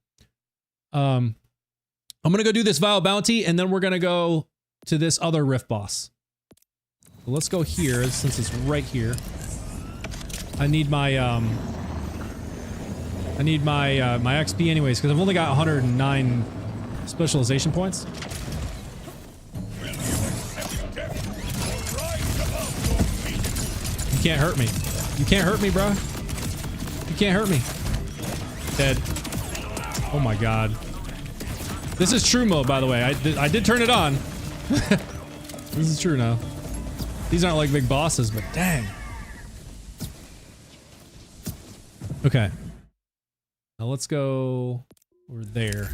Speaker 1: I'm gonna go do this Vile Bounty and then we're gonna go to this other rift boss. So let's go here since it's right here. I need my my XP anyways because I've only got 109 specialization points. You can't hurt me. You can't hurt me, bro. You can't hurt me. Dead. Oh my god. This is true mode, by the way. I did turn it on. This is true now. These aren't like big bosses, but dang. Okay. Now let's go over there.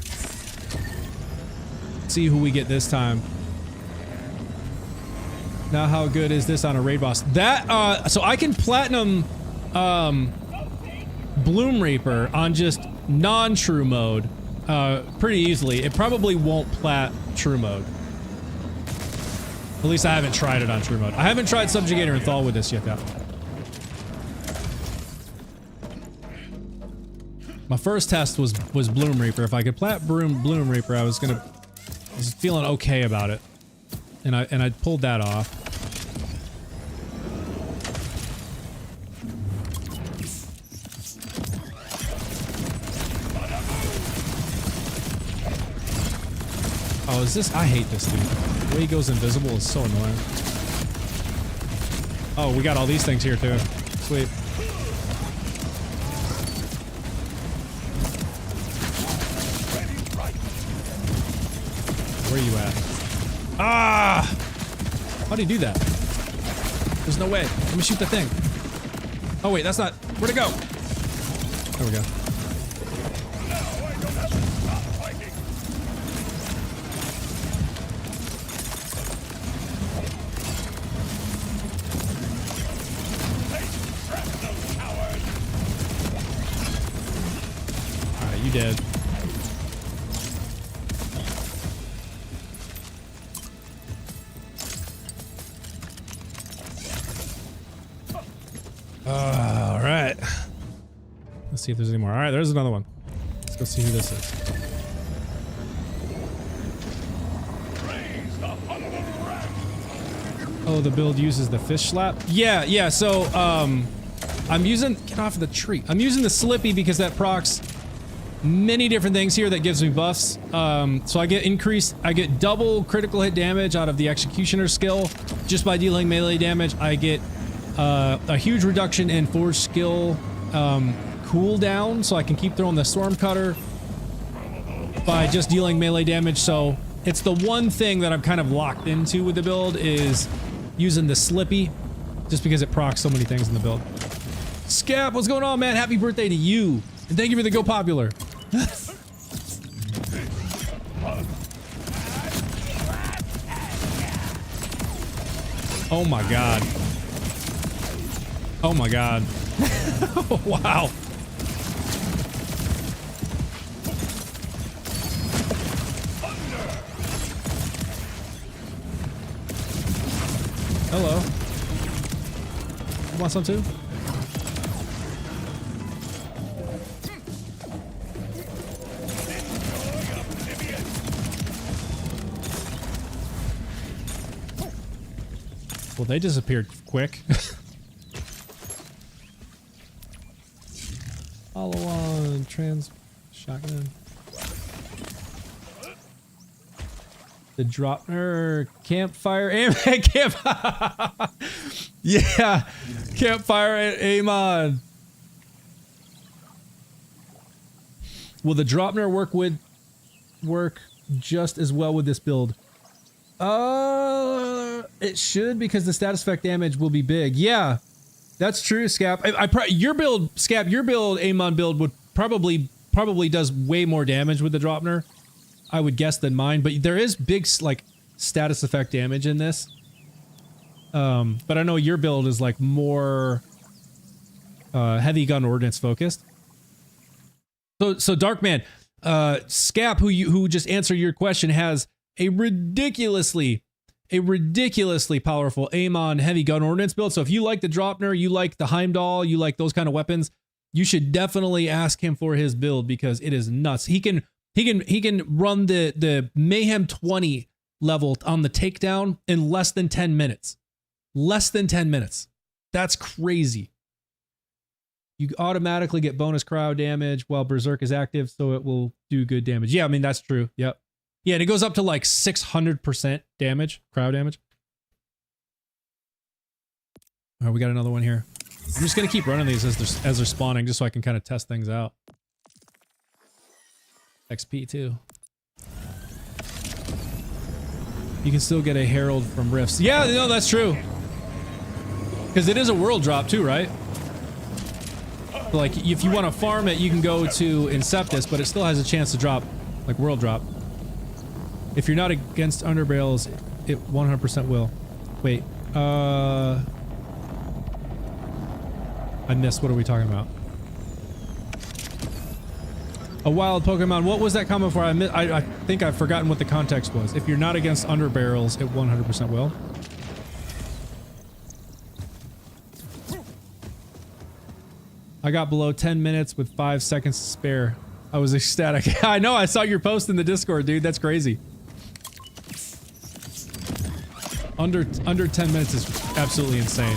Speaker 1: See who we get this time. Now how good is this on a raid boss? That, so I can platinum, Bloom Reaper on just non-true mode, pretty easily. It probably won't plat true mode. At least I haven't tried it on true mode. I haven't tried Subjugator and Thaw with this yet, though. My first test was Bloom Reaper. If I could plat Bloom Reaper, I was feeling okay about it. And I pulled that off. Oh, is this? I hate this dude. The way he goes invisible is so annoying. Oh, we got all these things here too. Sweet. Where are you at? Ah! How do you do that? There's no way. Let me shoot the thing. Oh wait, that's not. Where'd it go? There we go. Alright, you dead. Alright. Let's see if there's any more. Alright, there's another one. Let's go see who this is. Oh, the build uses the fish slap? Yeah, so, I'm using... Get off the tree. I'm using the Slippy because that procs many different things here that gives me buffs. So I get double critical hit damage out of the Executioner skill just by dealing melee damage. I get a huge reduction in Forge skill cooldown, so I can keep throwing the Storm Cutter by just dealing melee damage. So it's the one thing that I'm kind of locked into with the build is using the Slippy, just because it procs so many things in the build. Scap, what's going on, man? Happy birthday to you, and thank you for the Go Popular. Oh my god. Oh my god. Wow. Hello. You want some too? Well, they disappeared quick. Follow on trans shotgun. The Dropner campfire aim camp. Yeah, campfire at AMON. Will the Dropner work just as well with this build? It should, because the status effect damage will be big. Yeah, that's true, Scap. Your build, AMON build would probably does way more damage with the Dropner, I would guess, than mine. But there is big like status effect damage in this. But I know your build is like more heavy gun ordnance focused. So Darkman, Scap, who just answered your question, has a ridiculously powerful AMON heavy gun ordnance build. So if you like the Dropner, you like the Heimdall, you like those kind of weapons, you should definitely ask him for his build, because it is nuts. He can run the Mayhem 20 level on the takedown in less than 10 minutes. Less than 10 minutes. That's crazy. You automatically get bonus cryo damage while Berserk is active, so it will do good damage. Yeah, I mean, that's true. Yep. Yeah, and it goes up to like 600% damage, cryo damage. All right, we got another one here. I'm just going to keep running these as they're spawning, just so I can kind of test things out. XP too. You can still get a Herald from Rifts. Yeah, no, that's true. Because it is a world drop too, right? So like, if you want to farm it, you can go to Inceptus, but it still has a chance to drop, like world drop. If you're not against underbarrels, it 100% will. Wait, I missed. What are we talking about? A wild Pokemon. What was that comment for? I think I've forgotten what the context was. If you're not against underbarrels, it 100% will. I got below 10 minutes with 5 seconds to spare. I was ecstatic. I know, I saw your post in the Discord, dude. That's crazy. Under 10 minutes is absolutely insane.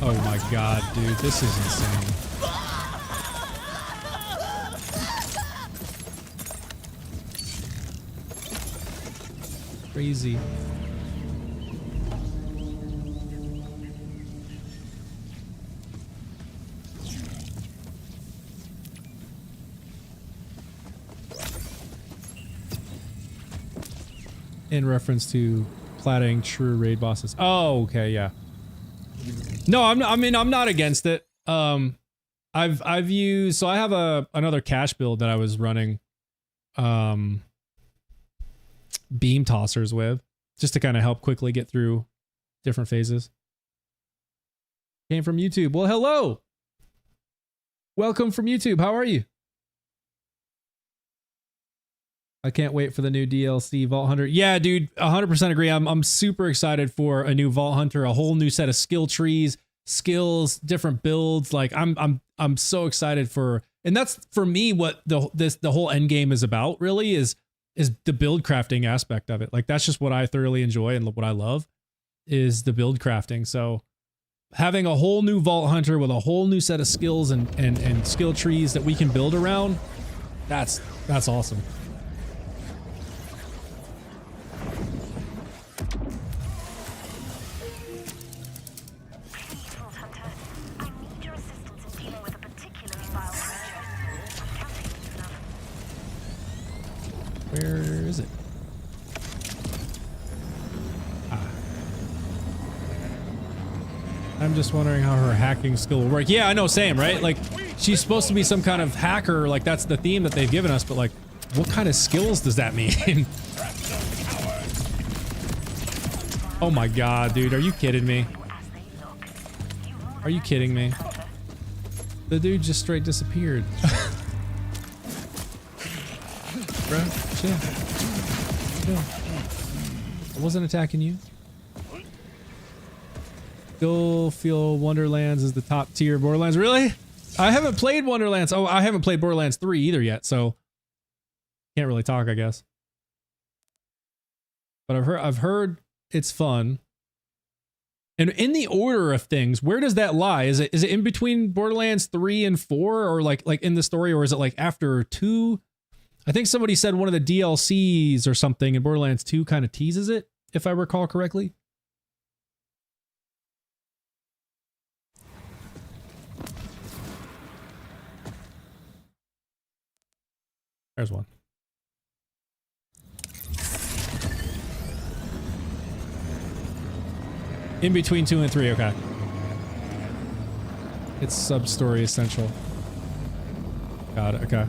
Speaker 1: Oh my god, dude, this is insane. Crazy. In reference to platting true raid bosses. Oh, okay, yeah. No, I'm not against it. I've used, so I have another cache build that I was running beam tossers with, just to kind of help quickly get through different phases. Came from YouTube. Well, hello. Welcome from YouTube. How are you? I can't wait for the new DLC Vault Hunter. Yeah, dude, 100% agree. I'm super excited for a new Vault Hunter, a whole new set of skill trees, skills, different builds. Like I'm so excited for, and that's for me what the whole end game is about. Really, is is the build crafting aspect of it. Like that's just what I thoroughly enjoy and what I love is the build crafting. So having a whole new Vault Hunter with a whole new set of skills and skill trees that we can build around, that's awesome. Where is it? I'm just wondering how her hacking skill will work. Yeah, I know, same, right? Like, she's supposed to be some kind of hacker, like that's the theme that they've given us, but like, what kind of skills does that mean? Oh my god, dude, are you kidding me? Are you kidding me? The dude just straight disappeared. Bro, chill. I wasn't attacking you. Still feel Wonderlands is the top tier Borderlands. Really? I haven't played Wonderlands. Oh, I haven't played Borderlands 3 either yet, so can't really talk, I guess. But I've heard it's fun. And in the order of things, where does that lie? Is it in between Borderlands 3 and 4, or like in the story, or is it like after 2? I think somebody said one of the DLCs or something in Borderlands 2 kind of teases it, if I recall correctly. There's one. In between 2 and 3, okay. It's sub-story essential. Got it, okay.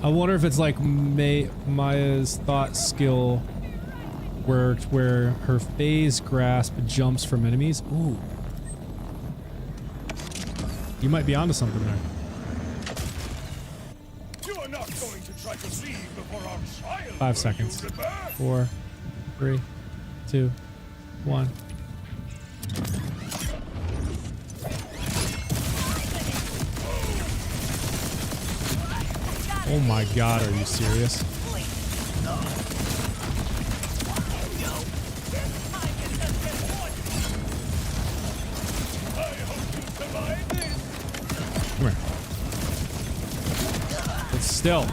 Speaker 1: I wonder if it's like Maya's thought skill worked where her phase grasp jumps from enemies. Ooh. You might be onto something there.
Speaker 2: You are not going to try to leave before our child.
Speaker 1: 5 seconds. 4, 3, 2, 1. Oh my god, are you serious? Come here. But still.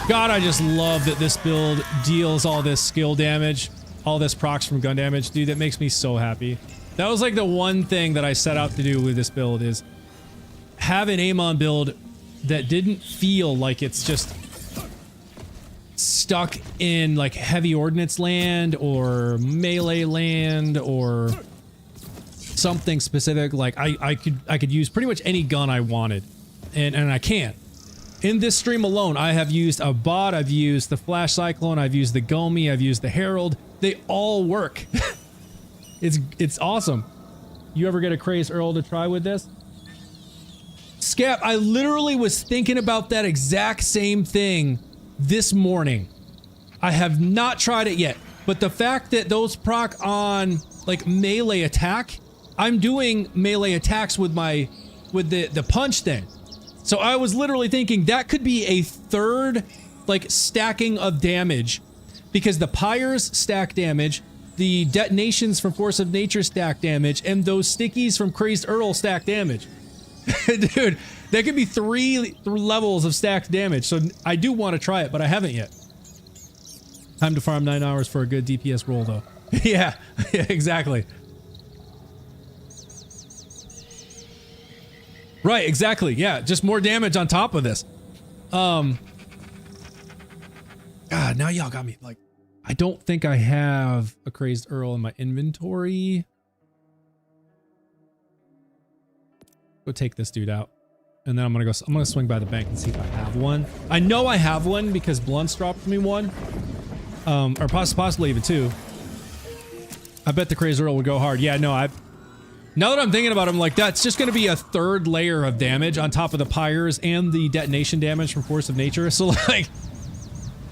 Speaker 1: God, I just love that this build deals all this skill damage, all this procs from gun damage. Dude, that makes me so happy. That was like the one thing that I set out to do with this build is have an AMON build that didn't feel like it's just stuck in like heavy ordnance land or melee land or something specific. Like I could use pretty much any gun I wanted, and I can. In this stream alone, I have used a bot, I've used the Flash Cyclone, I've used the Gomi, I've used the Herald. They all work. It's awesome. You ever get a Crazed Earl to try with this? Scap, I literally was thinking about that exact same thing this morning. I have not tried it yet, but the fact that those proc on like melee attack, I'm doing melee attacks with the punch thing. So I was literally thinking that could be a third like stacking of damage, because the pyres stack damage, the detonations from Force of Nature stack damage, and those stickies from Crazed Earl stack damage. Dude, that could be 3 levels of stacked damage. So I do want to try it, but I haven't yet. Time to farm 9 hours for a good DPS roll, though. Yeah, exactly. Right, exactly. Yeah, just more damage on top of this. God, now y'all got me like, I don't think I have a Crazed Earl in my inventory. Go take this dude out, and then I'm gonna swing by the bank and see if I have one. I know I have one because Blunt's dropped me one, or possibly even 2. I bet the Crazed Earl would go hard. Yeah, no, now that I'm thinking about it, I'm like, that's just going to be a third layer of damage on top of the pyres and the detonation damage from Force of Nature. So like,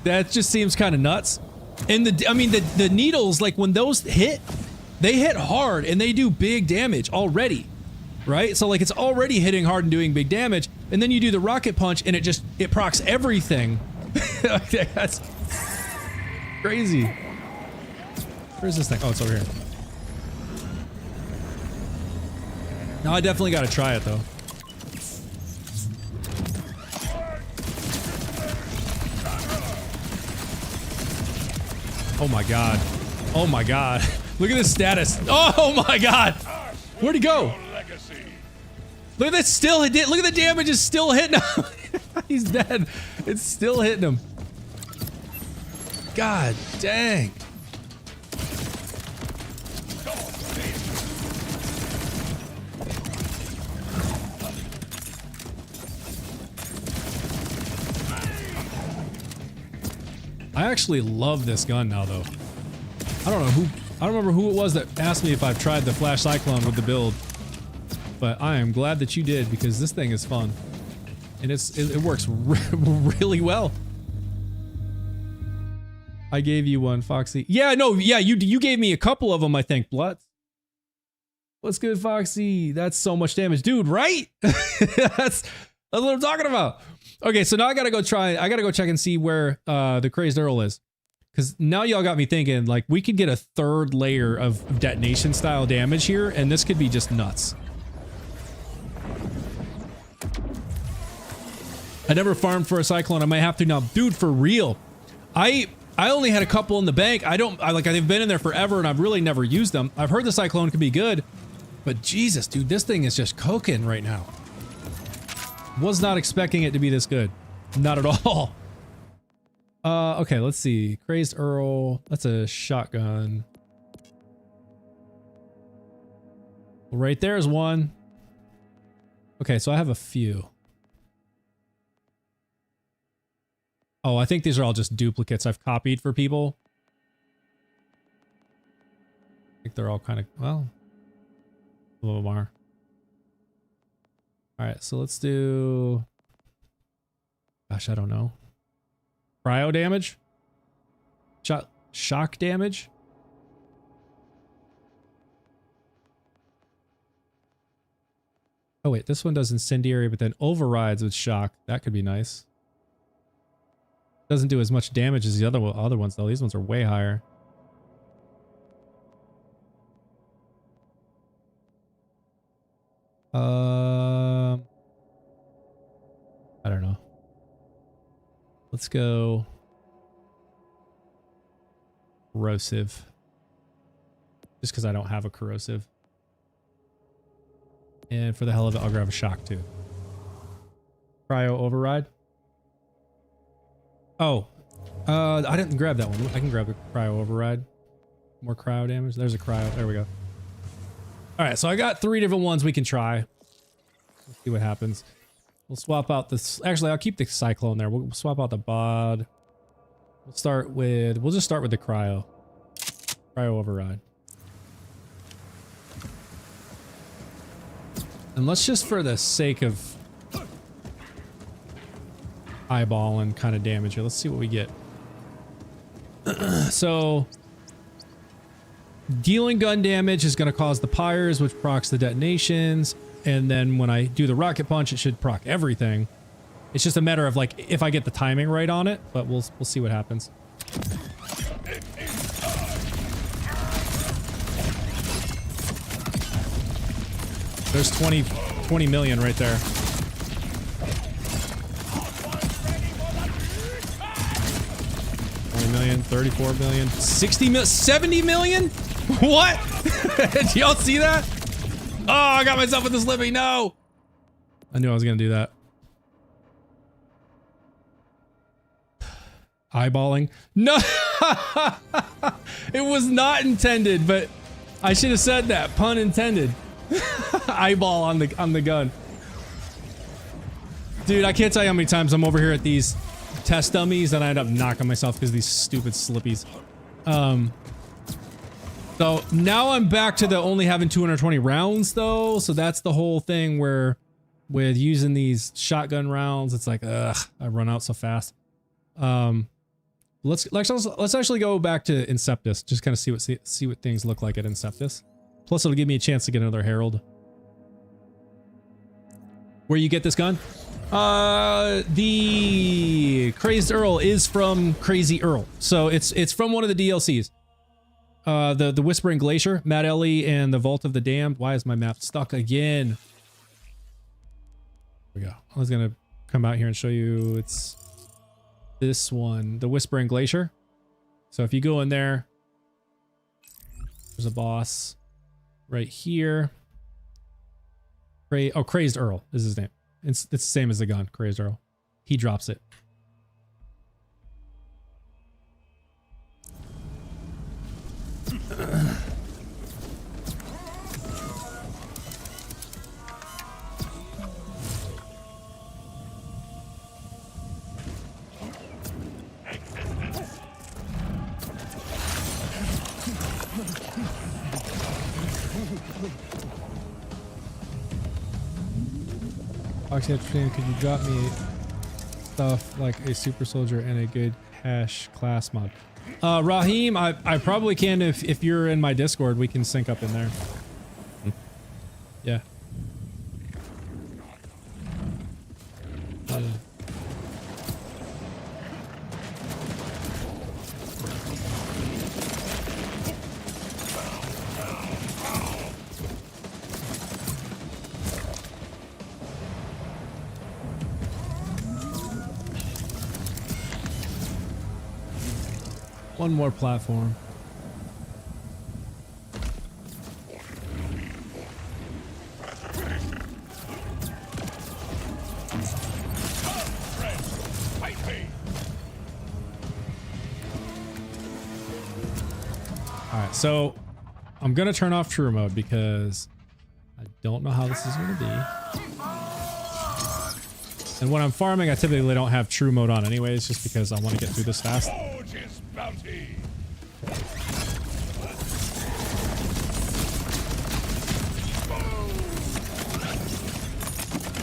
Speaker 1: that just seems kind of nuts. And the needles, like when those hit, they hit hard and they do big damage already. right? So like it's already hitting hard and doing big damage, and then you do the rocket punch and it procs everything. That's crazy. Where's this thing? Oh, it's over here. No, I definitely gotta try it though. Oh my god. Oh my god. Look at this status. Oh my god. Where'd he go? Look at that, still it did. Look at the damage is still hitting him. He's dead. It's still hitting him. God dang. I actually love this gun now though. I don't remember who it was that asked me if I've tried the Flash Cyclone with the build. But I am glad that you did, because this thing is fun. And it works really well. I gave you one, Foxy. Yeah, no, yeah, you gave me a couple of them, I think. What's good, Foxy? That's so much damage. Dude, right? That's what I'm talking about. Okay, so now I gotta go check and see where the Crazed Earl is. Because now y'all got me thinking, like, we could get a third layer of detonation style damage here, and this could be just nuts. I never farmed for a Cyclone. I might have to now. Dude, for real. I only had a couple in the bank. They've been in there forever and I've really never used them. I've heard the Cyclone can be good, but Jesus, dude, this thing is just cooking right now. Was not expecting it to be this good. Not at all. Okay, let's see. Crazed Earl. That's a shotgun. Right there's one. Okay, so I have a few. Oh, I think these are all just duplicates I've copied for people. I think they're all kind of, well, some of them are. All right, so let's do, gosh, I don't know. Cryo damage? Shock damage? Oh wait, this one does incendiary, but then overrides with shock. That could be nice. Doesn't do as much damage as the other ones though. These ones are way higher. I don't know. Let's go corrosive. Just because I don't have a corrosive. And for the hell of it, I'll grab a shock too. Cryo override. Oh, I didn't grab that one. I can grab the cryo override. More cryo damage. There's a cryo. There we go. All right, so I got 3 different ones we can try. Let's see what happens. We'll swap out this. Actually, I'll keep the Cyclone there. We'll swap out the bod. We'll just start with the cryo. Cryo override. And let's just, for the sake of eyeballing kind of damage here, let's see what we get. So dealing gun damage is going to cause the pyres, which procs the detonations, and then when I do the rocket punch, it should proc everything. It's just a matter of like if I get the timing right on it, but we'll see what happens. There's 20 million right there. 20 million, 34 million, 60 million, 70 million? What? Did y'all see that? Oh, I got myself with the slippy. No. I knew I was going to do that. Eyeballing. No. It was not intended, but I should have said that. Pun intended. Eyeball on the gun. Dude, I can't tell you how many times I'm over here at these test dummies and I end up knocking myself because of these stupid slippies. So now I'm back to the only having 220 rounds though. So that's the whole thing where with using these shotgun rounds, it's like, ugh, I run out so fast. Let's actually go back to Inceptus. Just kind of see what things look like at Inceptus. Plus it'll give me a chance to get another Herald. where you get this gun? The Crazed Earl is from Crazy Earl. So it's from one of the DLCs. The Whispering Glacier, Mad Ellie, and the Vault of the Damned. Why is my map stuck again? There we go. I was gonna come out here and show you. It's this one, the Whispering Glacier. So if you go in there, there's a boss right here. Crazed Earl is his name. It's the same as the gun, Crazed Earl. He drops it. Oxy, could you drop me stuff like a super soldier and a good hash class mod? Raheem, I probably can if you're in my Discord, we can sync up in there. Yeah. One more platform. Alright, so I'm gonna turn off true mode because I don't know how this is gonna be. And when I'm farming, I typically don't have true mode on anyways, just because I want to get through this fast.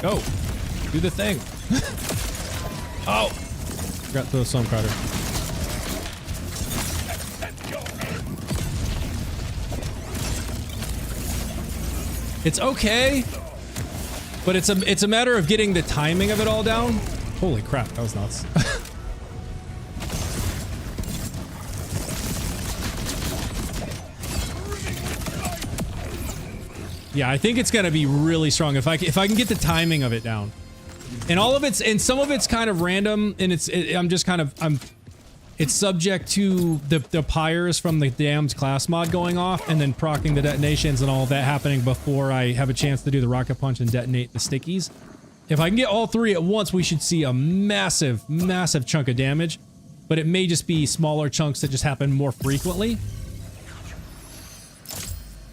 Speaker 1: Go! Do the thing! Oh! Forgot to throw the Storm Carter. It's okay, but it's a matter of getting the timing of it all down. Holy crap, that was nuts. Yeah, I think it's gonna be really strong if I can get the timing of it down. And all of some of it's kind of random, and it's subject to the pyres from the Damned class mod going off, and then proccing the detonations and all of that happening before I have a chance to do the rocket punch and detonate the stickies. If I can get all three at once, we should see a massive, massive chunk of damage, but it may just be smaller chunks that just happen more frequently.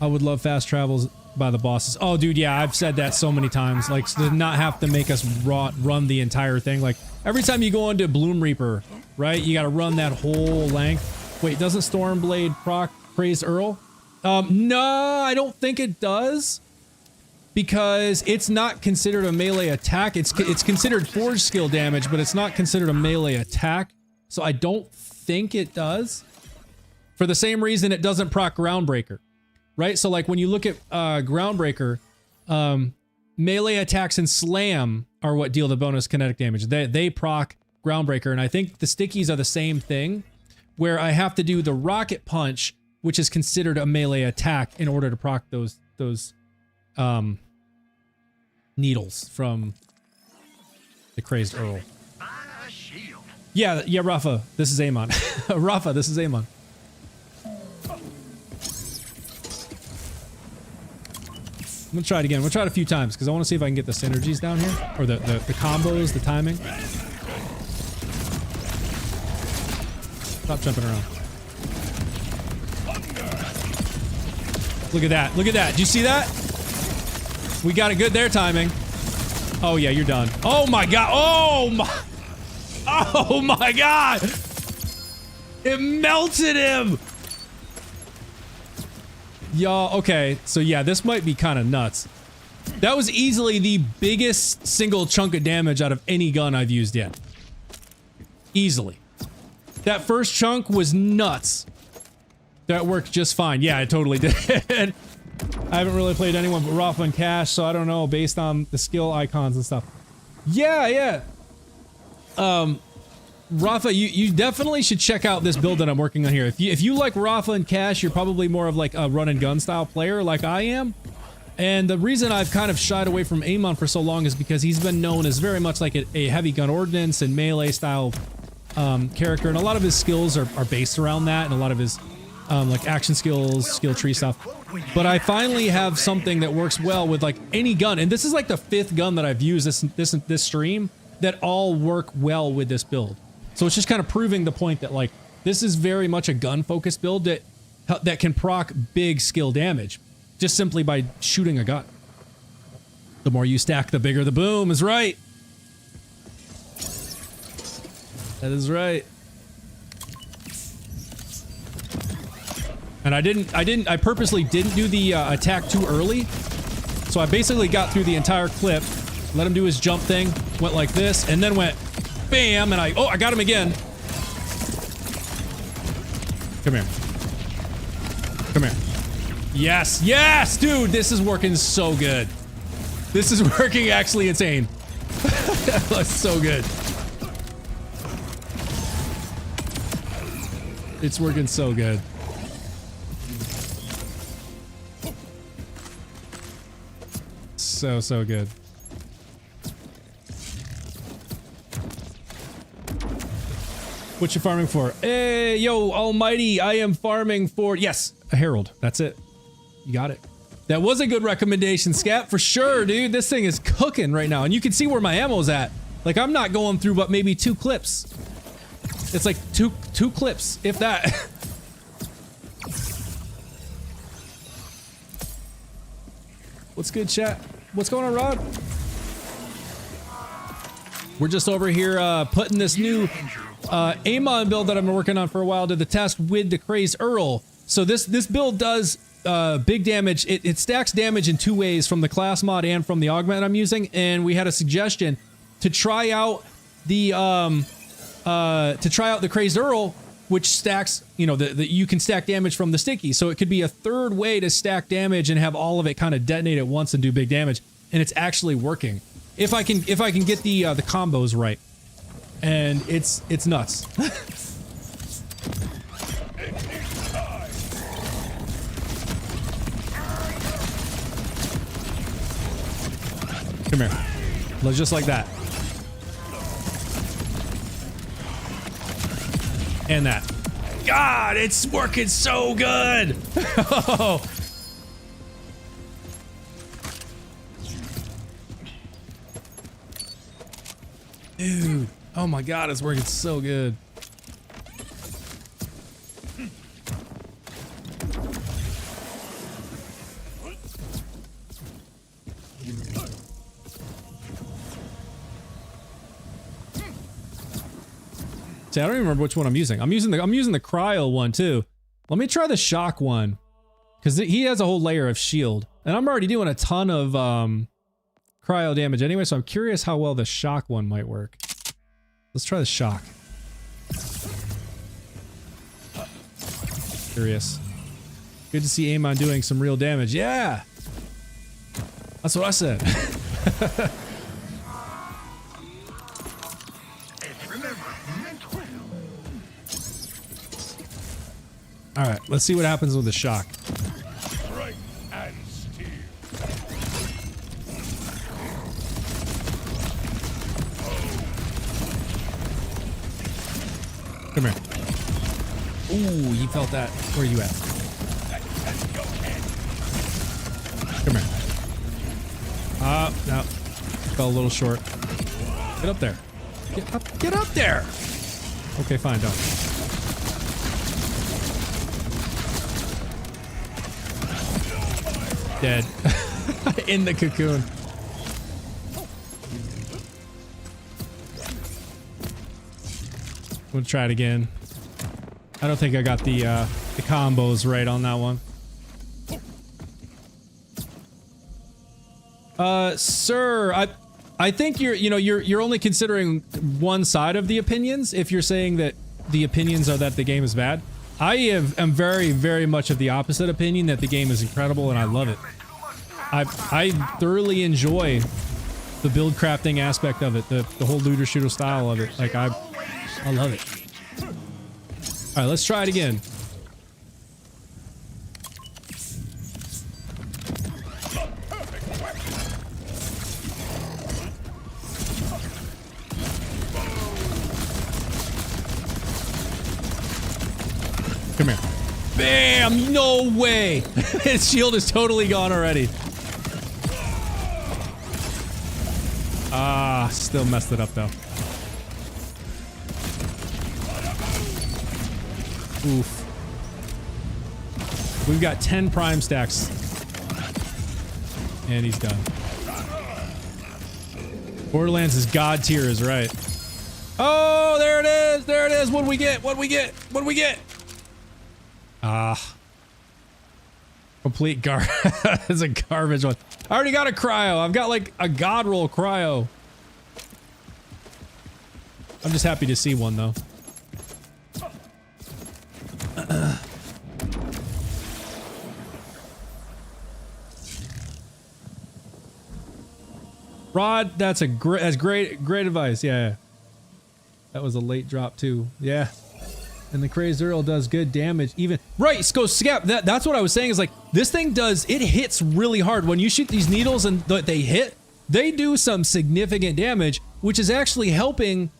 Speaker 1: I would love fast travels by the bosses. Oh, dude, yeah, I've said that so many times. Like, to not have to make us run the entire thing. Like, every time you go into Bloom Reaper, right, you gotta run that whole length. Wait, doesn't Stormblade proc Crazed Earl? No, I don't think it does. Because it's not considered a melee attack. It's considered forge skill damage, but it's not considered a melee attack. So I don't think it does. For the same reason it doesn't proc Groundbreaker. Right? So like when you look at Groundbreaker, melee attacks and slam are what deal the bonus kinetic damage. They proc Groundbreaker, and I think the stickies are the same thing, where I have to do the rocket punch, which is considered a melee attack, in order to proc those needles from the Crazed Earl. Yeah, Rafa, this is Amon. Rafa, this is Amon. I'm gonna try it again. I'm gonna try it a few times because I want to see if I can get the synergies down here, or the combos, the timing. Stop jumping around. Look at that! Look at that! Did you see that? We got it good there, timing. Oh yeah, you're done. Oh my god! Oh my! Oh my god! It melted him! Y'all, okay, so yeah, this might be kind of nuts. That was easily the biggest single chunk of damage out of any gun I've used yet. Easily. That first chunk was nuts. That worked just fine. Yeah, it totally did. I haven't really played anyone but Rafa and Cash, so I don't know based on the skill icons and stuff. Yeah. Rafa, you definitely should check out this build that I'm working on here. If you like Rafa and Cash, you're probably more of like a run and gun style player like I am. And the reason I've kind of shied away from AMON for so long is because he's been known as very much like a heavy gun ordnance and melee style character, and a lot of his skills are based around that, and a lot of his like action skills, skill tree stuff. But I finally have something that works well with like any gun, and this is like the 5th gun that I've used this stream that all work well with this build. So it's just kind of proving the point that like this is very much a gun focused build that can proc big skill damage just simply by shooting a gun. The more you stack, the bigger the boom is right. That is right. And I purposely didn't do the attack too early. So I basically got through the entire clip, let him do his jump thing, went like this, and then went bam, and I got him again. Come here. Come here. Yes, yes, dude, this is working so good. This is working actually insane. That's so good. It's working so good. So good. What you farming for? Hey, yo, almighty, I am farming for, yes, a herald. That's it. You got it. That was a good recommendation, Scat, for sure, dude. This thing is cooking right now, and you can see where my ammo's at. Like, I'm not going through but maybe 2 clips. It's like two clips, if that. What's good, chat? What's going on, Rod? We're just over here putting this new AMON build that I've been working on for a while to the test with the Crazed Earl. So this build does big damage. It stacks damage in 2 ways, from the class mod and from the augment I'm using. And we had a suggestion to try out the Crazed Earl, which stacks, you know, you can stack damage from the sticky. So it could be a 3rd way to stack damage and have all of it kind of detonate at once and do big damage. And it's actually working. If I can get the combos right. And it's nuts. Come here. Just like that. And that. God, it's working so good. Dude. Oh my God, it's working so good. See, I don't even remember which one I'm using. I'm using the cryo one too. Let me try the shock one, because he has a whole layer of shield, and I'm already doing a ton of cryo damage anyway. So I'm curious how well the shock one might work. Let's try the shock. Curious. Good to see AMON doing some real damage. Yeah, that's what I said. All right, let's see what happens with the shock.
Speaker 2: Right and steal.
Speaker 1: Come here. Ooh, you felt that. Where are you at? Come here. No. Fell a little short. Get up there. Get up there! Okay, fine, don't. Dead. In the cocoon. We'll try it again. I don't think I got the combos right on that one. Sir, I think you're only considering one side of the opinions if you're saying that the opinions are that the game is bad. am very, very much of the opposite opinion that the game is incredible and I love it. I thoroughly enjoy the build crafting aspect of it, the whole looter shooter style of it. Like I love it. All right, let's try it again. Come here. Bam! No way! His shield is totally gone already. Ah, still messed it up though. Oof. We've got 10 prime stacks. And he's done. Borderlands is god tier is right. Oh, there it is! There it is! What do we get? What do we get? What do we get? Ah. Complete it's a garbage one. I already got a cryo. I've got like a god roll cryo. I'm just happy to see one though. Rod, that's great advice. Yeah. That was a late drop too. Yeah. And the Crazed Earl does good damage even. Right, so Scap, that's what I was saying is like, this thing it hits really hard. When you shoot these needles and they hit, they do some significant damage, which is actually helping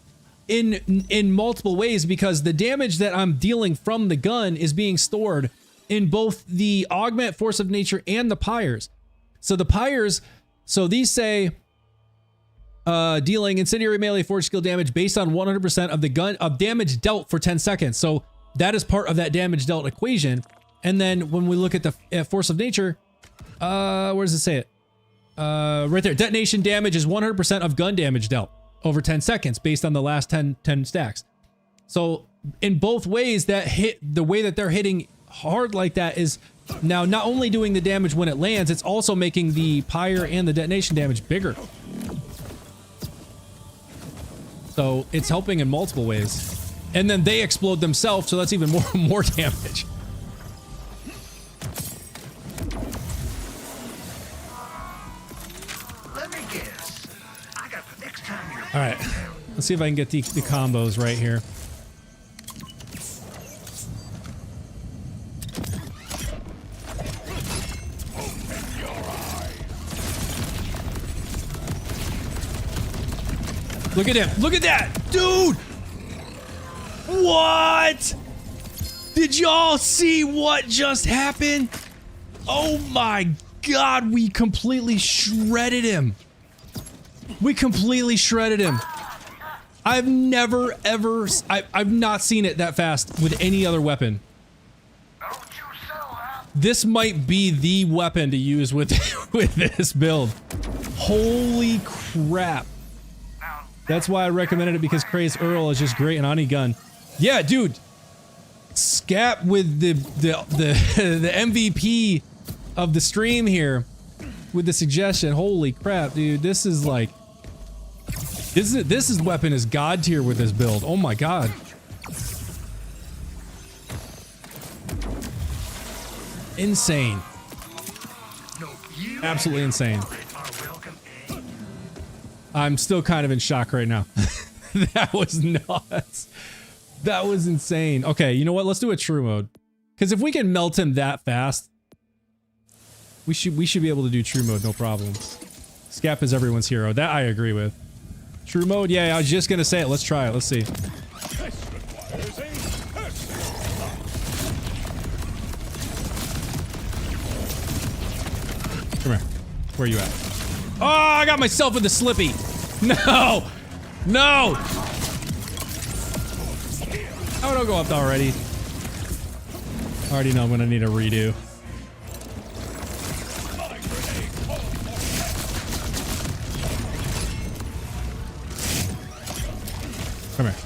Speaker 1: in multiple ways because the damage that I'm dealing from the gun is being stored in both the Augment, Force of Nature, and the PYREs. So the PYREs, so these say, dealing incendiary melee force skill damage based on 100% of the gun of damage dealt for 10 seconds. So that is part of that damage dealt equation. And then when we look at the force of nature, where does it say it? Right there. Detonation damage is 100% of gun damage dealt over 10 seconds based on the last 10 stacks. So in both ways, that the way that they're hitting hard like that is now not only doing the damage when it lands, it's also making the PYRE and the detonation damage bigger. So it's helping in multiple ways. And then they explode themselves, so that's even more damage.
Speaker 2: Let me guess. I got the next time you're
Speaker 1: All right. Let's see if I can get the combos right here. Look at him. Look at that. Dude. What? Did y'all see what just happened? Oh my God. We completely shredded him. We completely shredded him. I've never, ever... I've not seen it that fast with any other weapon. This might be the weapon to use with, with this build. Holy crap. That's why I recommended it, because Crazed Earl is just great in any gun. Yeah, dude. Scap with the MVP of the stream here with the suggestion. Holy crap, dude. This is like... This weapon is god tier with this build. Oh my God. Insane. Absolutely insane. I'm still kind of in shock right now. That was nuts. That was insane. Okay, you know what? Let's do a true mode. Because if we can melt him that fast, we should be able to do true mode, no problem. Scap is everyone's hero. That I agree with. True mode? Yeah, I was just gonna say it. Let's try it. Let's see. Come here. Where are you at? Oh, I got myself with the slippy. No! No! Oh, don't go up already. I already know I'm gonna need a redo. Come here.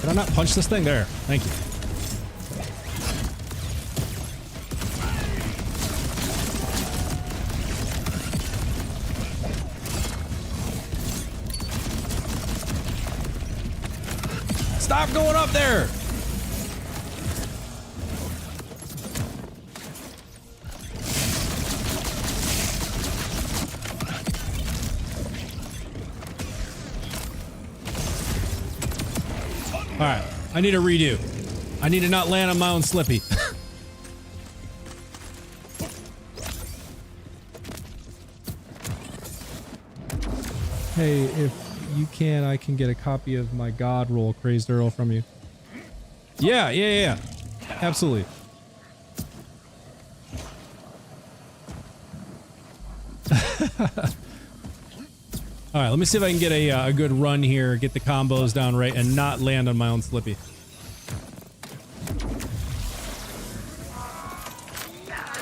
Speaker 1: Did I not punch this thing? There. Thank you. stop going up there. All right, I need a redo. I need to not land on my own slippy. Hey, if you can, I can get a copy of my God roll, Crazed Earl, from you. Yeah. Absolutely. All right, let me see if I can get a good run here, get the combos down right, and not land on my own slippy.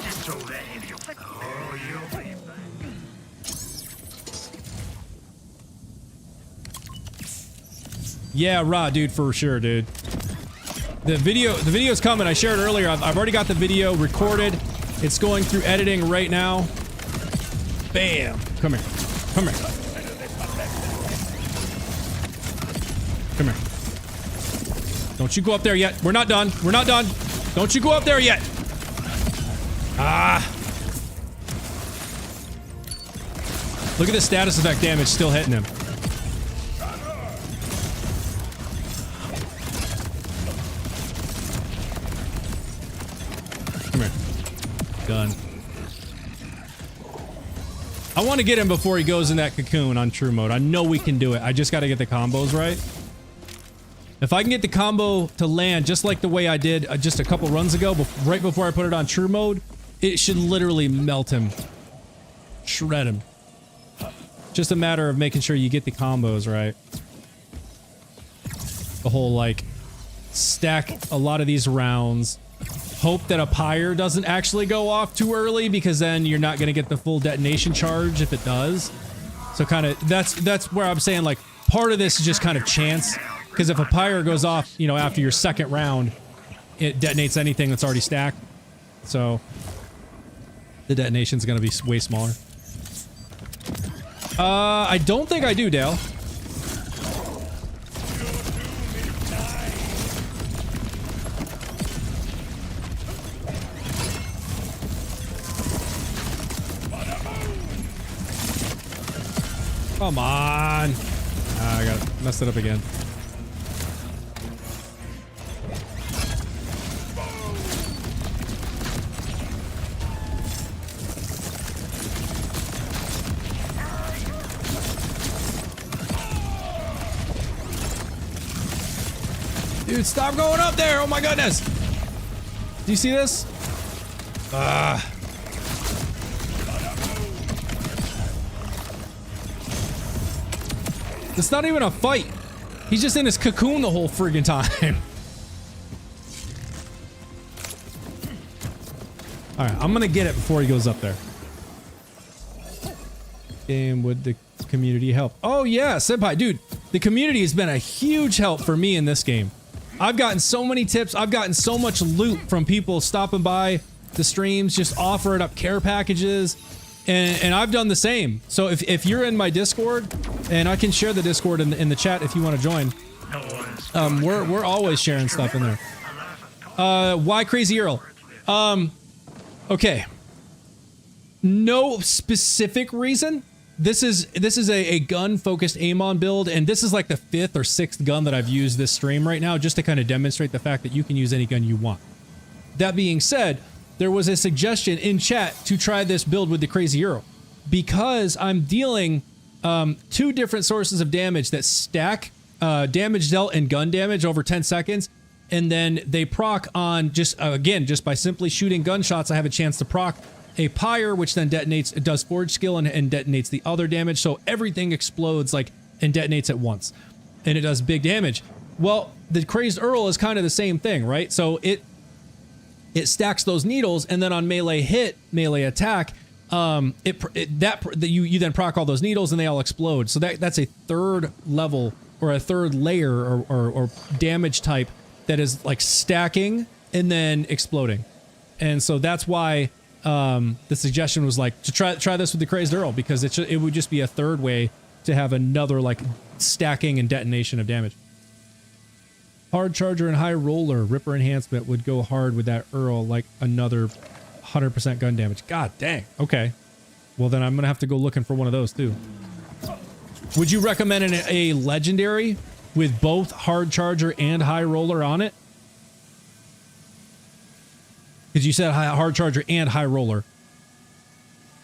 Speaker 2: Just throw that in your. Oh, you'll be back.
Speaker 1: Yeah, raw, dude, for sure, dude. The video's coming. I shared earlier. I've already got the video recorded. It's going through editing right now. Bam! Come here. Come here. Come here. Don't you go up there yet. We're not done. We're not done. Don't you go up there yet. Ah. Look at the status effect damage still hitting him. Come here. Done. I want to get him before he goes in that cocoon on true mode. I know we can do it. I just got to get the combos right. If I can get the combo to land just like the way I did just a couple runs ago, right before I put it on true mode, it should literally melt him. Shred him. Just a matter of making sure you get the combos right. The whole, like, stack a lot of these rounds. Hope that a pyre doesn't actually go off too early, because then you're not going to get the full detonation charge if it does. So kind of, that's where I'm saying, like, part of this is just kind of chance. Because if a pyre goes off, you know, after your second round, it detonates anything that's already stacked. So the detonation's going to be way smaller. I don't think I do, Dale. Come on. I got messed it up again. Dude, stop going up there! Oh my goodness! Do you see this? It's not even a fight. He's just in his cocoon the whole friggin' time. Alright, I'm gonna get it before he goes up there. And would the community help? Oh yeah, Senpai, dude. The community has been a huge help for me in this game. I've gotten so many tips. I've gotten so much loot from people stopping by the streams, just offering up care packages. And I've done the same. So if you're in my Discord, and I can share the Discord in the chat if you want to join. We're always sharing stuff in there. Why Crazy Earl? Okay. No specific reason. This is a gun-focused AMON build, and this is like the 5th or 6th gun that I've used this stream right now, just to kind of demonstrate the fact that you can use any gun you want. That being said, there was a suggestion in chat to try this build with the Crazy Earl, because I'm dealing 2 different sources of damage that stack damage dealt and gun damage over 10 seconds, and then they proc on just by simply shooting gunshots. I have a chance to proc a pyre, which then detonates, it does forge skill and detonates the other damage, so everything explodes like and detonates at once, and it does big damage. Well, the Crazed Earl is kind of the same thing, right? So it stacks those needles, and then on melee hit, melee attack, you then proc all those needles and they all explode. So that's a 3rd level or a 3rd layer or damage type that is like stacking and then exploding. And so that's why the suggestion was like to try this with the Crazed Earl, because it would just be a 3rd way to have another like stacking and detonation of damage. Hard Charger and High Roller. Ripper Enhancement would go hard with that Earl like another 100% gun damage. God dang. Okay. Well, then I'm going to have to go looking for one of those too. Would you recommend a legendary with both Hard Charger and High Roller on it? Because you said Hard Charger and High Roller.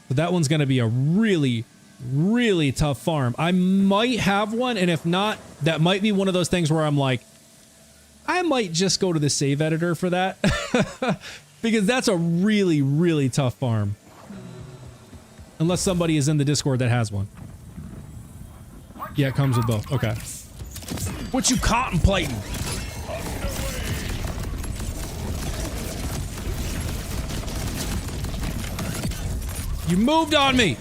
Speaker 1: But that one's going to be a really, really tough farm. I might have one, and if not, that might be one of those things where I'm like, I might just go to the save editor for that. Because that's a really, really tough farm. Unless somebody is in the Discord that has one. Yeah, it comes with both. Okay. What you contemplating? You moved on me!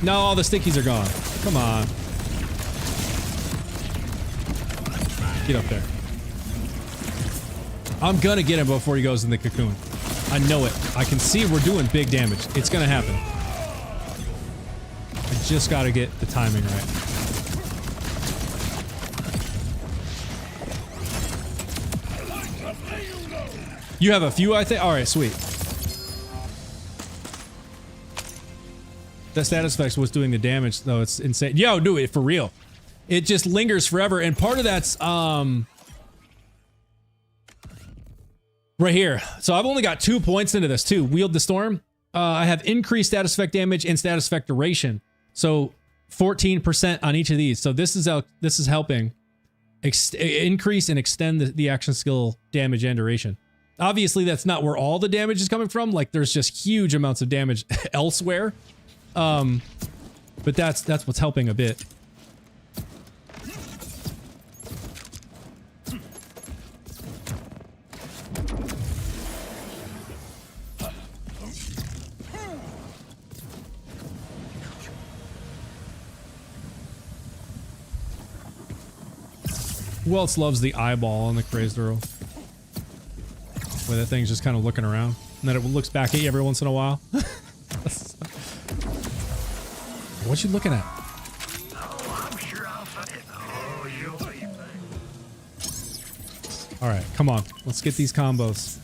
Speaker 1: No, all the stickies are gone. Come on. Get up there. I'm gonna get him before he goes in the cocoon. I know it. I can see we're doing big damage. It's gonna happen. I just gotta get the timing right. You have a few, I think? Alright, sweet. The status effects was doing the damage, though. It's insane. Yo, do it for real. It just lingers forever, and part of that's right here. So I've only got 2 points into this too. Wield the Storm. I have increased status effect damage and status effect duration. So 14% on each of these. So this is helping increase and extend the action skill damage and duration. Obviously, that's not where all the damage is coming from. Like, there's just huge amounts of damage elsewhere. But that's what's helping a bit. Who else loves the eyeball on the crazed Earl? Where that thing's just kind of looking around. And then it looks back at you every once in a while. What you looking at?
Speaker 2: Oh, I'm sure I'll find it. Oh, you'll be back.
Speaker 1: Alright, come on. Let's get these combos.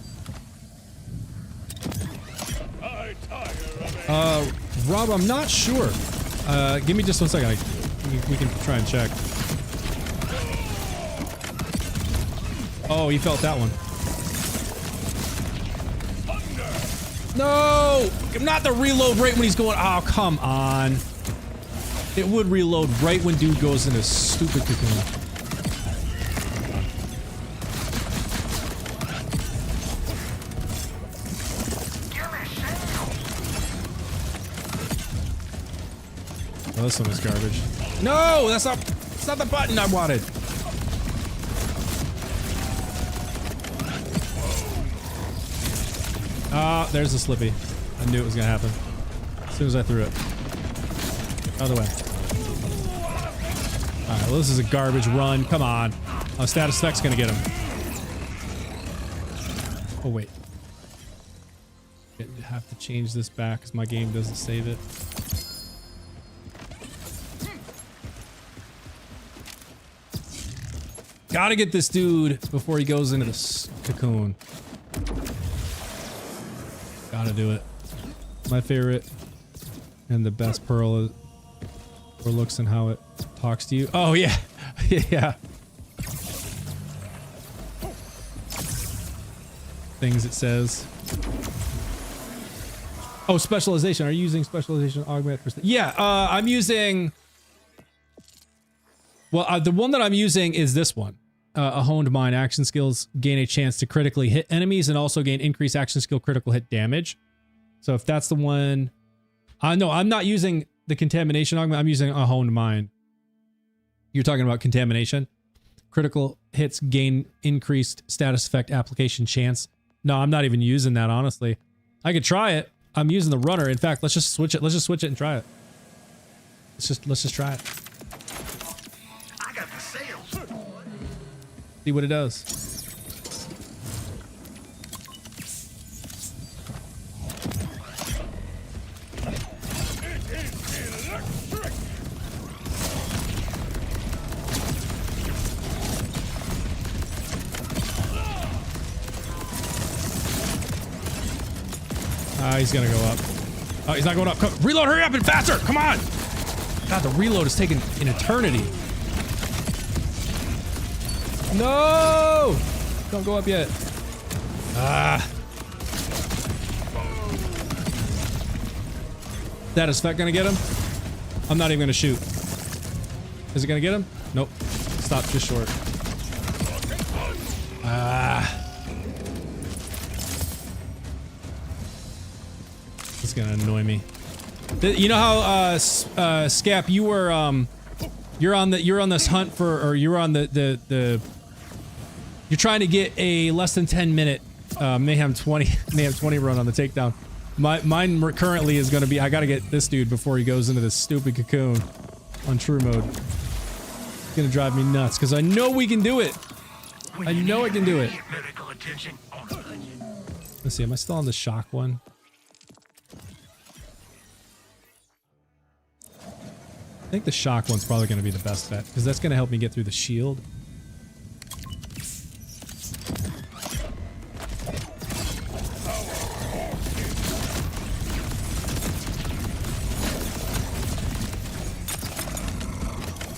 Speaker 1: Rob, I'm not sure. Give me just 1 second. We can try and check. Oh, you felt that one. No! Not the reload right when he's going. Oh, come on. It would reload right when dude goes in his stupid cocoon. Oh, this one is garbage. No, that's not the button I wanted. Ah, there's the Slippy. I knew it was gonna happen as soon as I threw it. Other way. Alright, well, this is a garbage run. Come on. Oh, status effect's gonna get him. Oh, wait. I have to change this back because my game doesn't save it. Gotta get this dude before he goes into the cocoon. Gotta do it. My favorite and the best pearl is or looks and how it talks to you. Oh yeah. Yeah. Things it says. Oh, specialization. Are you using specialization augment for yeah, I'm using well, the one that I'm using is this one. A honed mind. Action skills gain a chance to critically hit enemies and also gain increased action skill critical hit damage. So if that's the one, no, I'm not using the contamination augment. I'm using a honed mind. You're talking about contamination. Critical hits gain increased status effect application chance. No, I'm not even using that, honestly. I could try it. I'm using the runner. In fact, let's just switch it. Let's just switch it and try it. Let's just try it.
Speaker 2: I got the sales.
Speaker 1: See what it does. he's gonna go up. Oh, he's not going up. Come, reload, hurry up and faster! Come on! God, the reload is taking an eternity. No! Don't go up yet. Ah. That is Fett gonna get him? I'm not even gonna shoot. Is it gonna get him? Nope. Stop just short. Ah. It's gonna annoy me. You know how Scap, you were you're on this hunt for, or you're on you're trying to get a less than 10 minute Mayhem 20 run on the takedown. Mine currently is gonna be, I gotta get this dude before he goes into this stupid cocoon on true mode. It's gonna drive me nuts because I know we can do it. I know I can do it. Let's see, am I still on the shock one? I think the shock one's probably going to be the best bet, because that's going to help me get through the shield.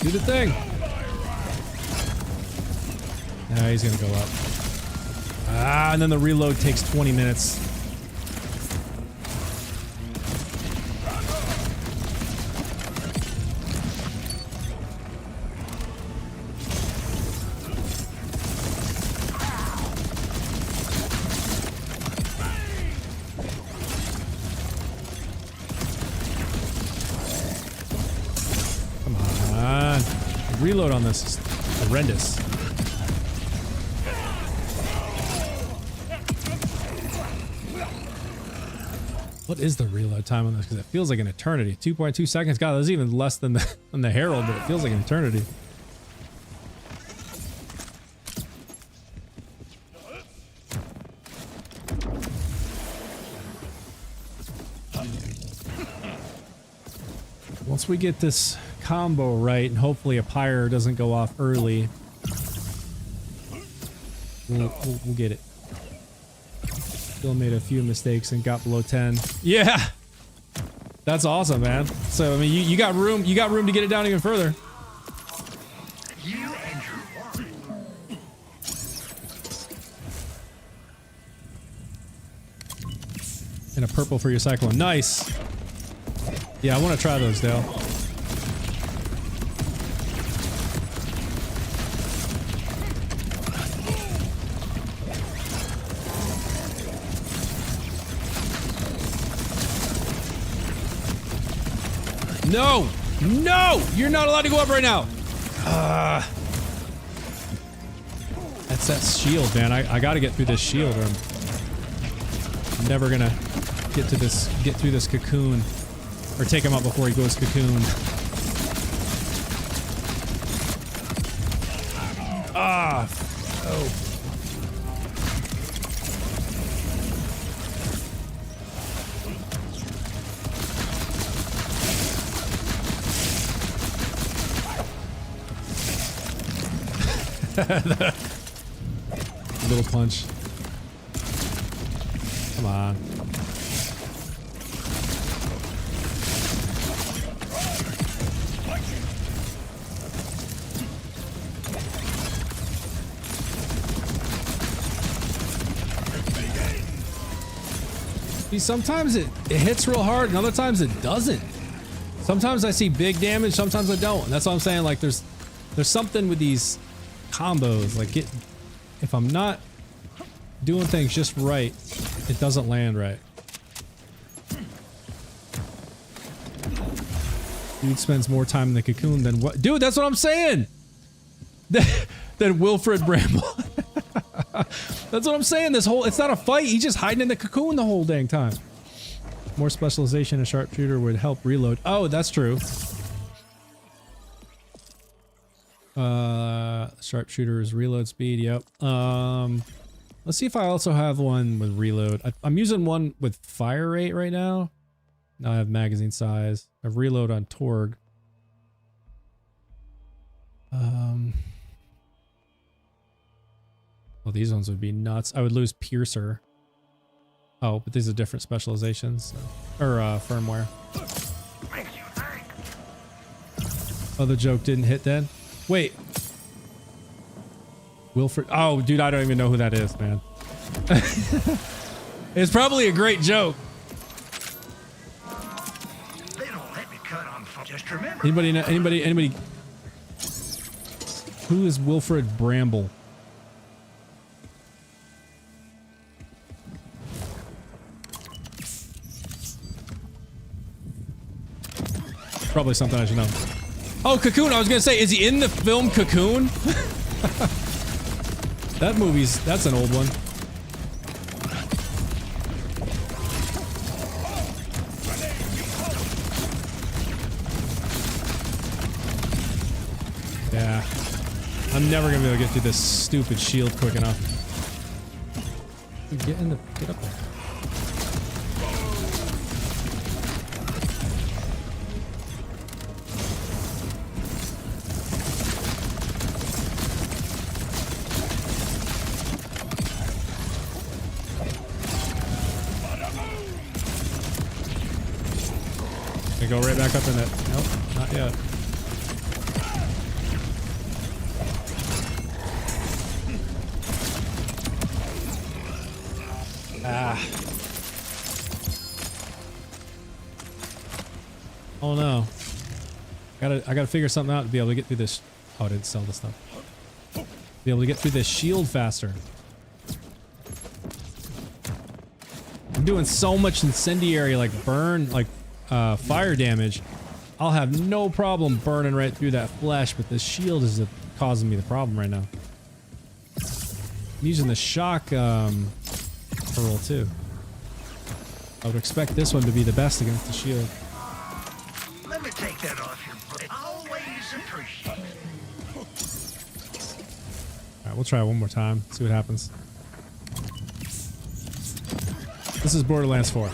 Speaker 1: Do the thing! Nah, he's going to go up. Ah, and then the reload takes 20 minutes. Reload on this is horrendous. What is the reload time on this? Because it feels like an eternity. 2.2 seconds. God, that's even less than the Herald, but it feels like an eternity. Once we get this combo right, and hopefully a PYRE doesn't go off early, we'll get it. Still made a few mistakes and got below 10. Yeah, that's awesome, man. So I mean, you got room to get it down even further. And a purple for your cyclone. Nice. Yeah, I want to try those, Dale. No! No! You're not allowed to go up right now! That's that shield, man. I gotta get through this shield or I'm never gonna get through this cocoon. Or take him out before he goes cocoon. Ah! Oh. Little punch. Come on. See, sometimes it hits real hard and other times it doesn't. Sometimes I see big damage, sometimes I don't. And that's what I'm saying, like there's something with these combos, like if I'm not doing things just right, it doesn't land right. Dude spends more time in the cocoon than what? Dude, that's what I'm saying! Than Wilfred Bramble. That's what I'm saying, it's not a fight, he's just hiding in the cocoon the whole dang time. More specialization in sharpshooter would help reload. Oh, that's true. Sharpshooter's reload speed, yep. Let's see if I also have one with reload. I'm using one with fire rate right now. Now I have magazine size. I have reload on Torg. Well, these ones would be nuts. I would lose Piercer. Oh, but these are different specializations or firmware.
Speaker 2: Makes you think.
Speaker 1: Oh, the joke didn't hit then. Wait. Wilfred. Oh, dude, I don't even know who that is, man. It's probably a great joke.
Speaker 2: They don't let me cut on phone. Just remember.
Speaker 1: Anybody know? Anybody? Who is Wilfred Bramble? Probably something I should know. Oh, Cocoon. I was gonna say, is he in the film Cocoon? That's an old one. Yeah. I'm never gonna be able to get through this stupid shield quick enough. Get up there. Go right back up in it. Nope, not yet. Ah. Oh no. I gotta figure something out to be able to get through this. Oh, I didn't sell this stuff. Be able to get through this shield faster. I'm doing so much incendiary, like burn, like fire damage. I'll have no problem burning right through that flesh, but this shield is causing me the problem right now. I'm using the shock pearl too. I would expect this one to be the best against the shield.
Speaker 2: Let me take that off your butt. Always appreciate it.
Speaker 1: Alright, we'll try it one more time, see what happens. This is Borderlands 4.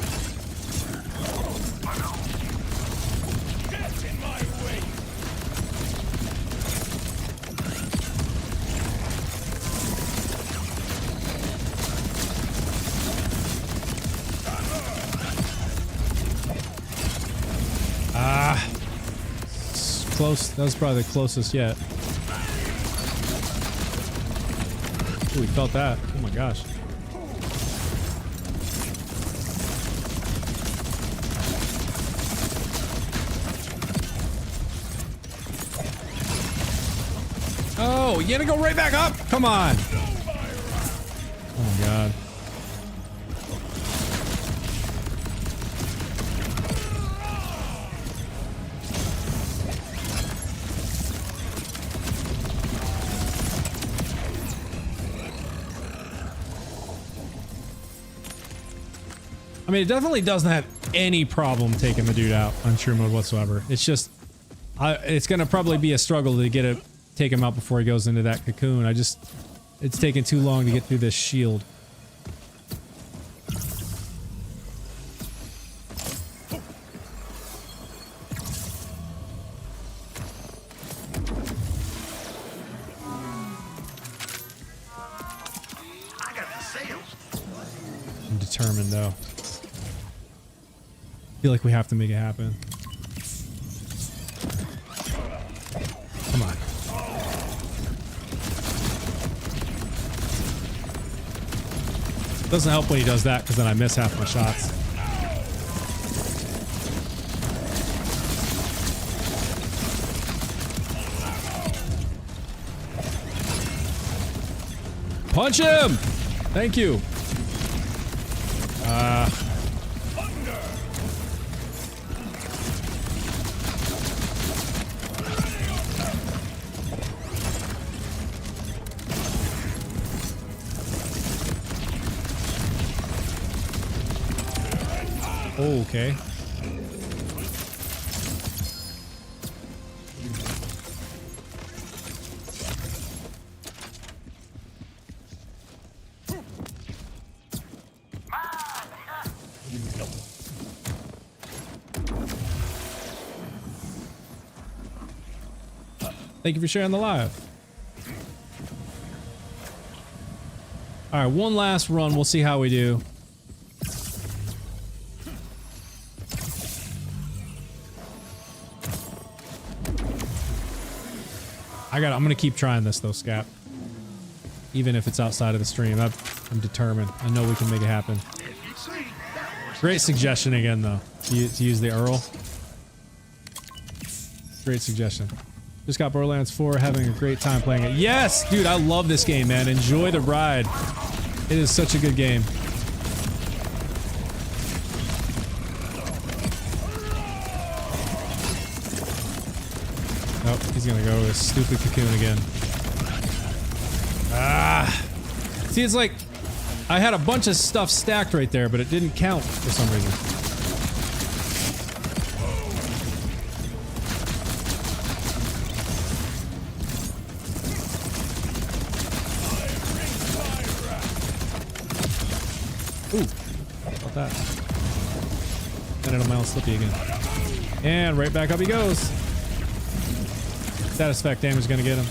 Speaker 1: Close. That was probably the closest yet. Ooh, we felt that. Oh my gosh. Oh, you gotta go right back up? Come on. Oh my god. I mean, it definitely doesn't have any problem taking the dude out on true mode whatsoever. It's just, it's gonna probably be a struggle to take him out before he goes into that cocoon. It's taking too long to get through this shield.
Speaker 2: I got the sales.
Speaker 1: I'm determined though. I feel like we have to make it happen. Come on. Doesn't help when he does that because then I miss half my shots. Punch him! Thank you. Oh, okay. Thank you for sharing the live. All right, one last run. We'll see how we do. I'm gonna keep trying this though, Scap. Even if it's outside of the stream, I'm determined. I know we can make it happen. Great suggestion again, though, to use the Earl. Great suggestion. Just got Borderlands 4, having a great time playing it. Yes, dude, I love this game, man. Enjoy the ride. It is such a good game. Oh, he's gonna go to his stupid cocoon again. Ah! See, it's like I had a bunch of stuff stacked right there, but it didn't count for some reason. Ooh, how about that? Landed on my own slippy again. And right back up he goes. Status effect damage is gonna get him.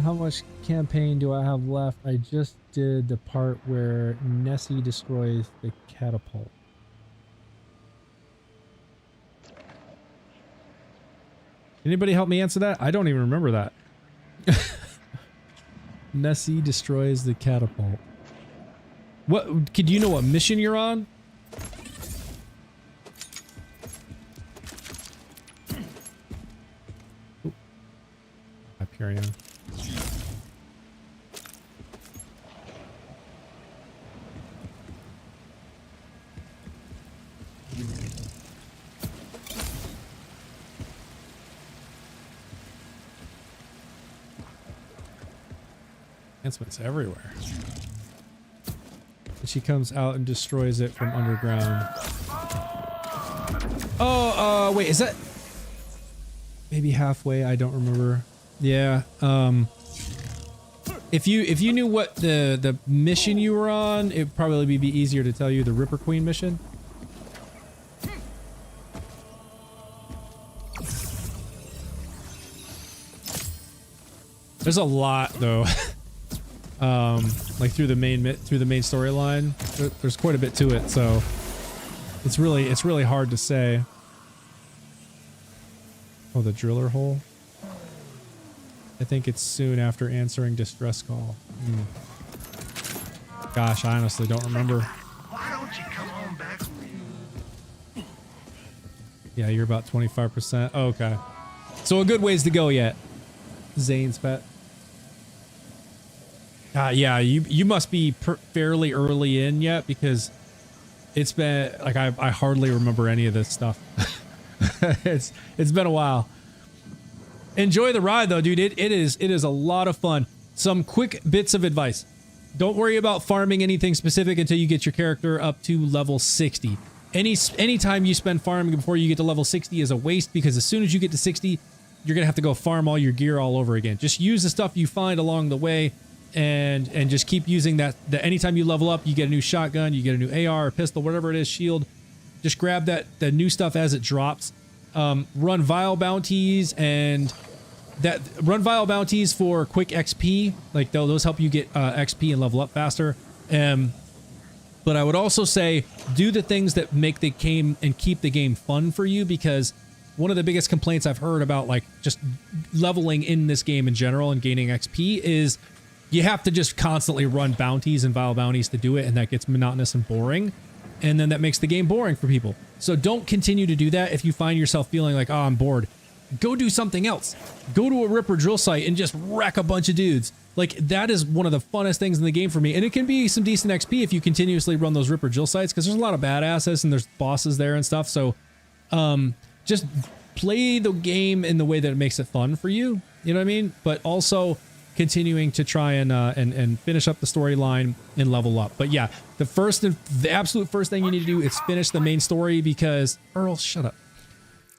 Speaker 1: How much campaign do I have left? I just did the part where Nessie destroys the catapult. Anybody help me answer that? I don't even remember that. Nessie destroys the catapult. What? Do you know what mission you're on? Hyperion. Enhancements everywhere. And she comes out and destroys it from underground. Oh, wait, is that maybe halfway? I don't remember. Yeah. If you knew what the mission you were on, it'd probably be easier to tell you the Ripper Queen mission. There's a lot though. Like through the main storyline, there's quite a bit to it, so it's really hard to say. Oh, the driller hole. I think it's soon after answering distress call. Gosh, I honestly don't remember.
Speaker 2: Why don't you come on back?
Speaker 1: Yeah, you're about 25%. Oh, okay. So a good ways to go yet. Zane's pet. Yeah, you must be fairly early in yet, because it's been like I hardly remember any of this stuff. It's been a while. Enjoy the ride though, dude. It is a lot of fun. Some quick bits of advice. Don't worry about farming anything specific until you get your character up to level 60. Any time you spend farming before you get to level 60 is a waste, because as soon as you get to 60, you're gonna have to go farm all your gear all over again. Just use the stuff you find along the way, and just keep using that. Anytime you level up, you get a new shotgun, you get a new AR or pistol, whatever it is, shield. Just grab the new stuff as it drops. Run vile bounties run vile bounties for quick XP. Like those help you get XP and level up faster. But I would also say do the things that make the game and keep the game fun for you, because one of the biggest complaints I've heard about like just leveling in this game in general and gaining XP is you have to just constantly run bounties and vile bounties to do it, and that gets monotonous and boring. And then that makes the game boring for people. So don't continue to do that. If you find yourself feeling like, oh, I'm bored, go do something else. Go to a Ripper drill site and just wreck a bunch of dudes. Like, that is one of the funnest things in the game for me. And it can be some decent XP if you continuously run those Ripper drill sites, because there's a lot of badasses and there's bosses there and stuff. So just play the game in the way that it makes it fun for you. You know what I mean? But also continuing to try and finish up the storyline and level up. But yeah, the absolute first thing you need to do is finish the main story, because Earl, shut up.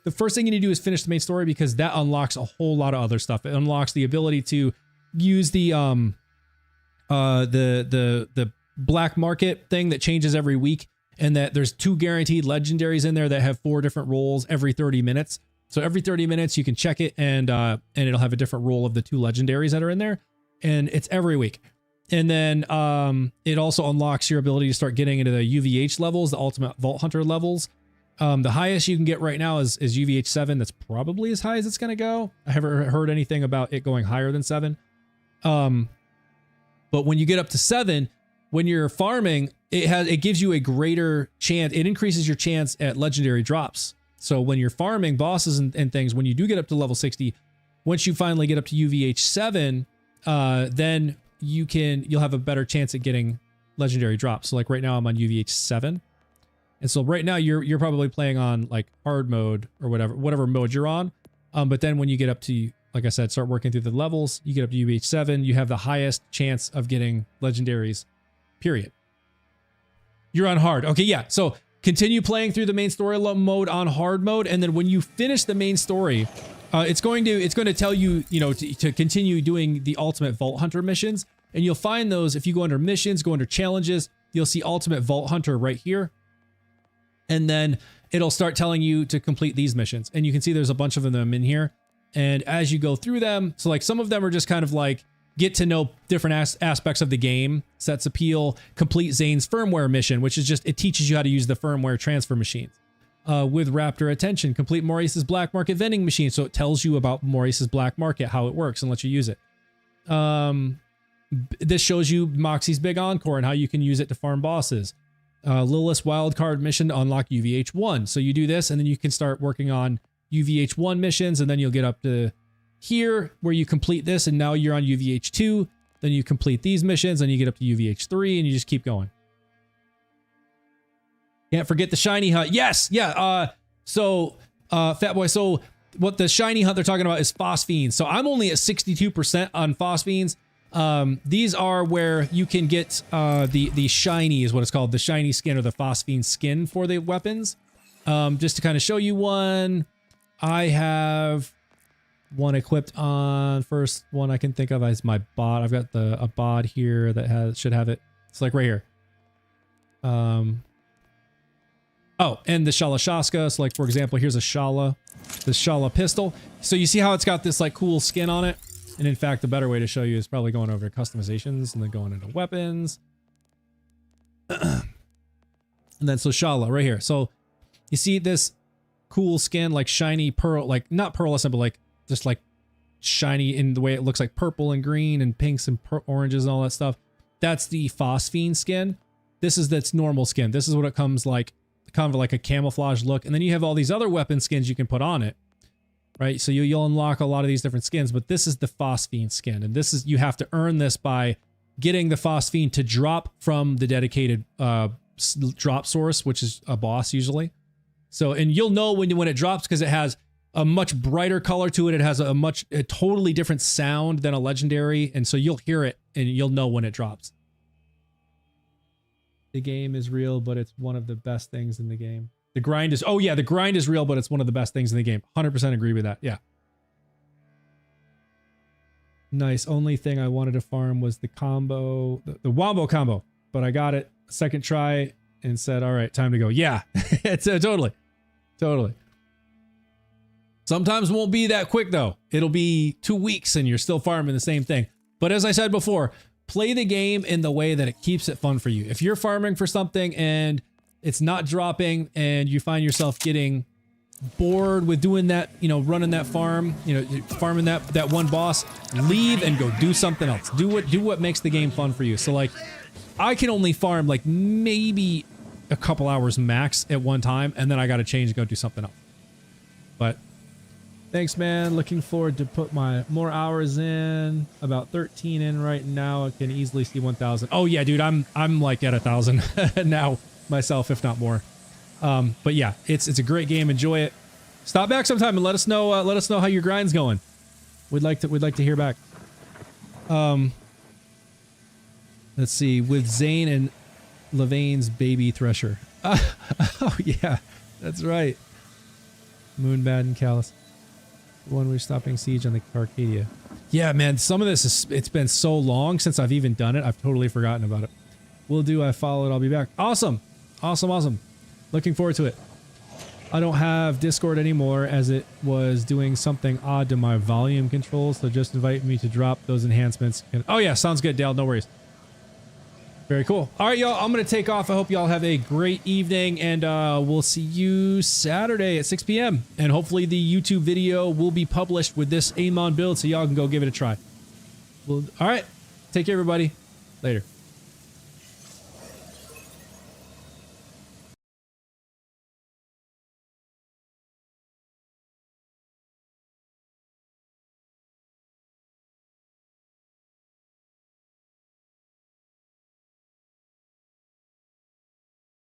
Speaker 1: The first thing you need to do is finish the main story, because that unlocks a whole lot of other stuff. It unlocks the ability to use the black market thing that changes every week, and that there's 2 guaranteed legendaries in there that have 4 different rolls every 30 minutes. So every 30 minutes you can check it, and it'll have a different role of the 2 legendaries that are in there, and it's every week. And then it also unlocks your ability to start getting into the UVH levels, the Ultimate Vault Hunter levels. The highest you can get right now is UVH 7. That's probably as high as it's going to go. I haven't heard anything about it going higher than 7. But when you get up to 7, when you're farming, it gives you a greater chance. It increases your chance at legendary drops. So when you're farming bosses and things, when you do get up to level 60, once you finally get up to UVH 7, then you'll have a better chance at getting legendary drops. So like right now I'm on UVH 7. And so right now you're probably playing on like hard mode or whatever mode you're on. But then when you get up to, like I said, start working through the levels, you get up to UVH 7, you have the highest chance of getting legendaries, period. You're on hard. Okay, yeah. So continue playing through the main story mode on hard mode, and then when you finish the main story, it's going to tell you, to continue doing the Ultimate Vault Hunter missions, and you'll find those if you go under missions, go under challenges, you'll see Ultimate Vault Hunter right here, and then it'll start telling you to complete these missions, and you can see there's a bunch of them in here, and as you go through them, so like some of them are just kind of like get to know different aspects of the game. Sets appeal, complete Zane's firmware mission, which is just, it teaches you how to use the firmware transfer machines. With Raptor Attention, complete Maurice's Black Market vending machine. So it tells you about Maurice's Black Market, how it works, and lets you use it. This shows you Moxie's Big Encore and how you can use it to farm bosses. Lilith's Wildcard mission to unlock UVH 1. So you do this, and then you can start working on UVH 1 missions, and then you'll get up to here where you complete this, and now you're on UVH 2. Then you complete these missions, and you get up to UVH 3, and you just keep going. Can't forget the shiny hunt. Yes, yeah. Fat Boy. So what the shiny hunt they're talking about is phosphenes. So I'm only at 62% on phosphenes. These are where you can get the shiny is what it's called, the shiny skin or the phosphine skin for the weapons. Just to kind of show you one, I have one equipped on. First one I can think of is my bot. I've got a bod here that should have it. It's like right here. Oh, and the Shala Shaska. So like, for example, here's a Shala, the Shala pistol. So you see how it's got this like cool skin on it? And in fact, the better way to show you is probably going over to customizations and then going into weapons. And then so Shala right here. So you see this cool skin, like shiny pearl, like not pearlescent, but like just like shiny in the way it looks, like purple and green and pinks and oranges and all that stuff. That's the phosphine skin. This is that's normal skin. This is what it comes like, kind of like a camouflage look. And then you have all these other weapon skins you can put on it, right? So you'll unlock a lot of these different skins, but this is the phosphine skin. And this is, you have to earn this by getting the phosphine to drop from the dedicated drop source, which is a boss usually. So, and you'll know when it drops because it has a much brighter color to it. It has a totally different sound than a legendary. And so you'll hear it and you'll know when it drops. The game is real, but it's one of the best things in the game. The grind is, oh yeah, the grind is real, but it's one of the best things in the game. 100% agree with that. Yeah. Nice. Only thing I wanted to farm was the combo, the Wombo combo, but I got it second try and said, all right, time to go. Yeah, it's totally. Sometimes it won't be that quick though. It'll be 2 weeks and you're still farming the same thing. But as I said before, play the game in the way that it keeps it fun for you. If you're farming for something and it's not dropping and you find yourself getting bored with doing that, running that farm, farming that one boss, leave and go do something else. Do what makes the game fun for you. So like, I can only farm like maybe a couple hours max at one time, and then I got to change and go do something else. But thanks, man. Looking forward to put my more hours in. About 13 in right now. I can easily see 1,000. Oh yeah, dude, I'm like at 1,000 now myself, if not more. But yeah, it's a great game. Enjoy it. Stop back sometime and let us know how your grind's going. We'd like to hear back. Let's see, with Zane and Levaine's baby thresher. Oh yeah, that's right. Moonbad and Callus. One we're stopping siege on the Arcadia. Yeah, man, some of this it's been so long since I've even done it. I've totally forgotten about it. Will do. I followed. I'll be back. Awesome. Looking forward to it. I don't have Discord anymore as it was doing something odd to my volume controls. So just invite me to drop those enhancements. Oh yeah, sounds good, Dale. No worries. Very cool. All right, y'all. I'm going to take off. I hope y'all have a great evening, and we'll see you Saturday at 6 p.m. And hopefully the YouTube video will be published with this AMON build so y'all can go give it a try. Well, all right. Take care, everybody. Later.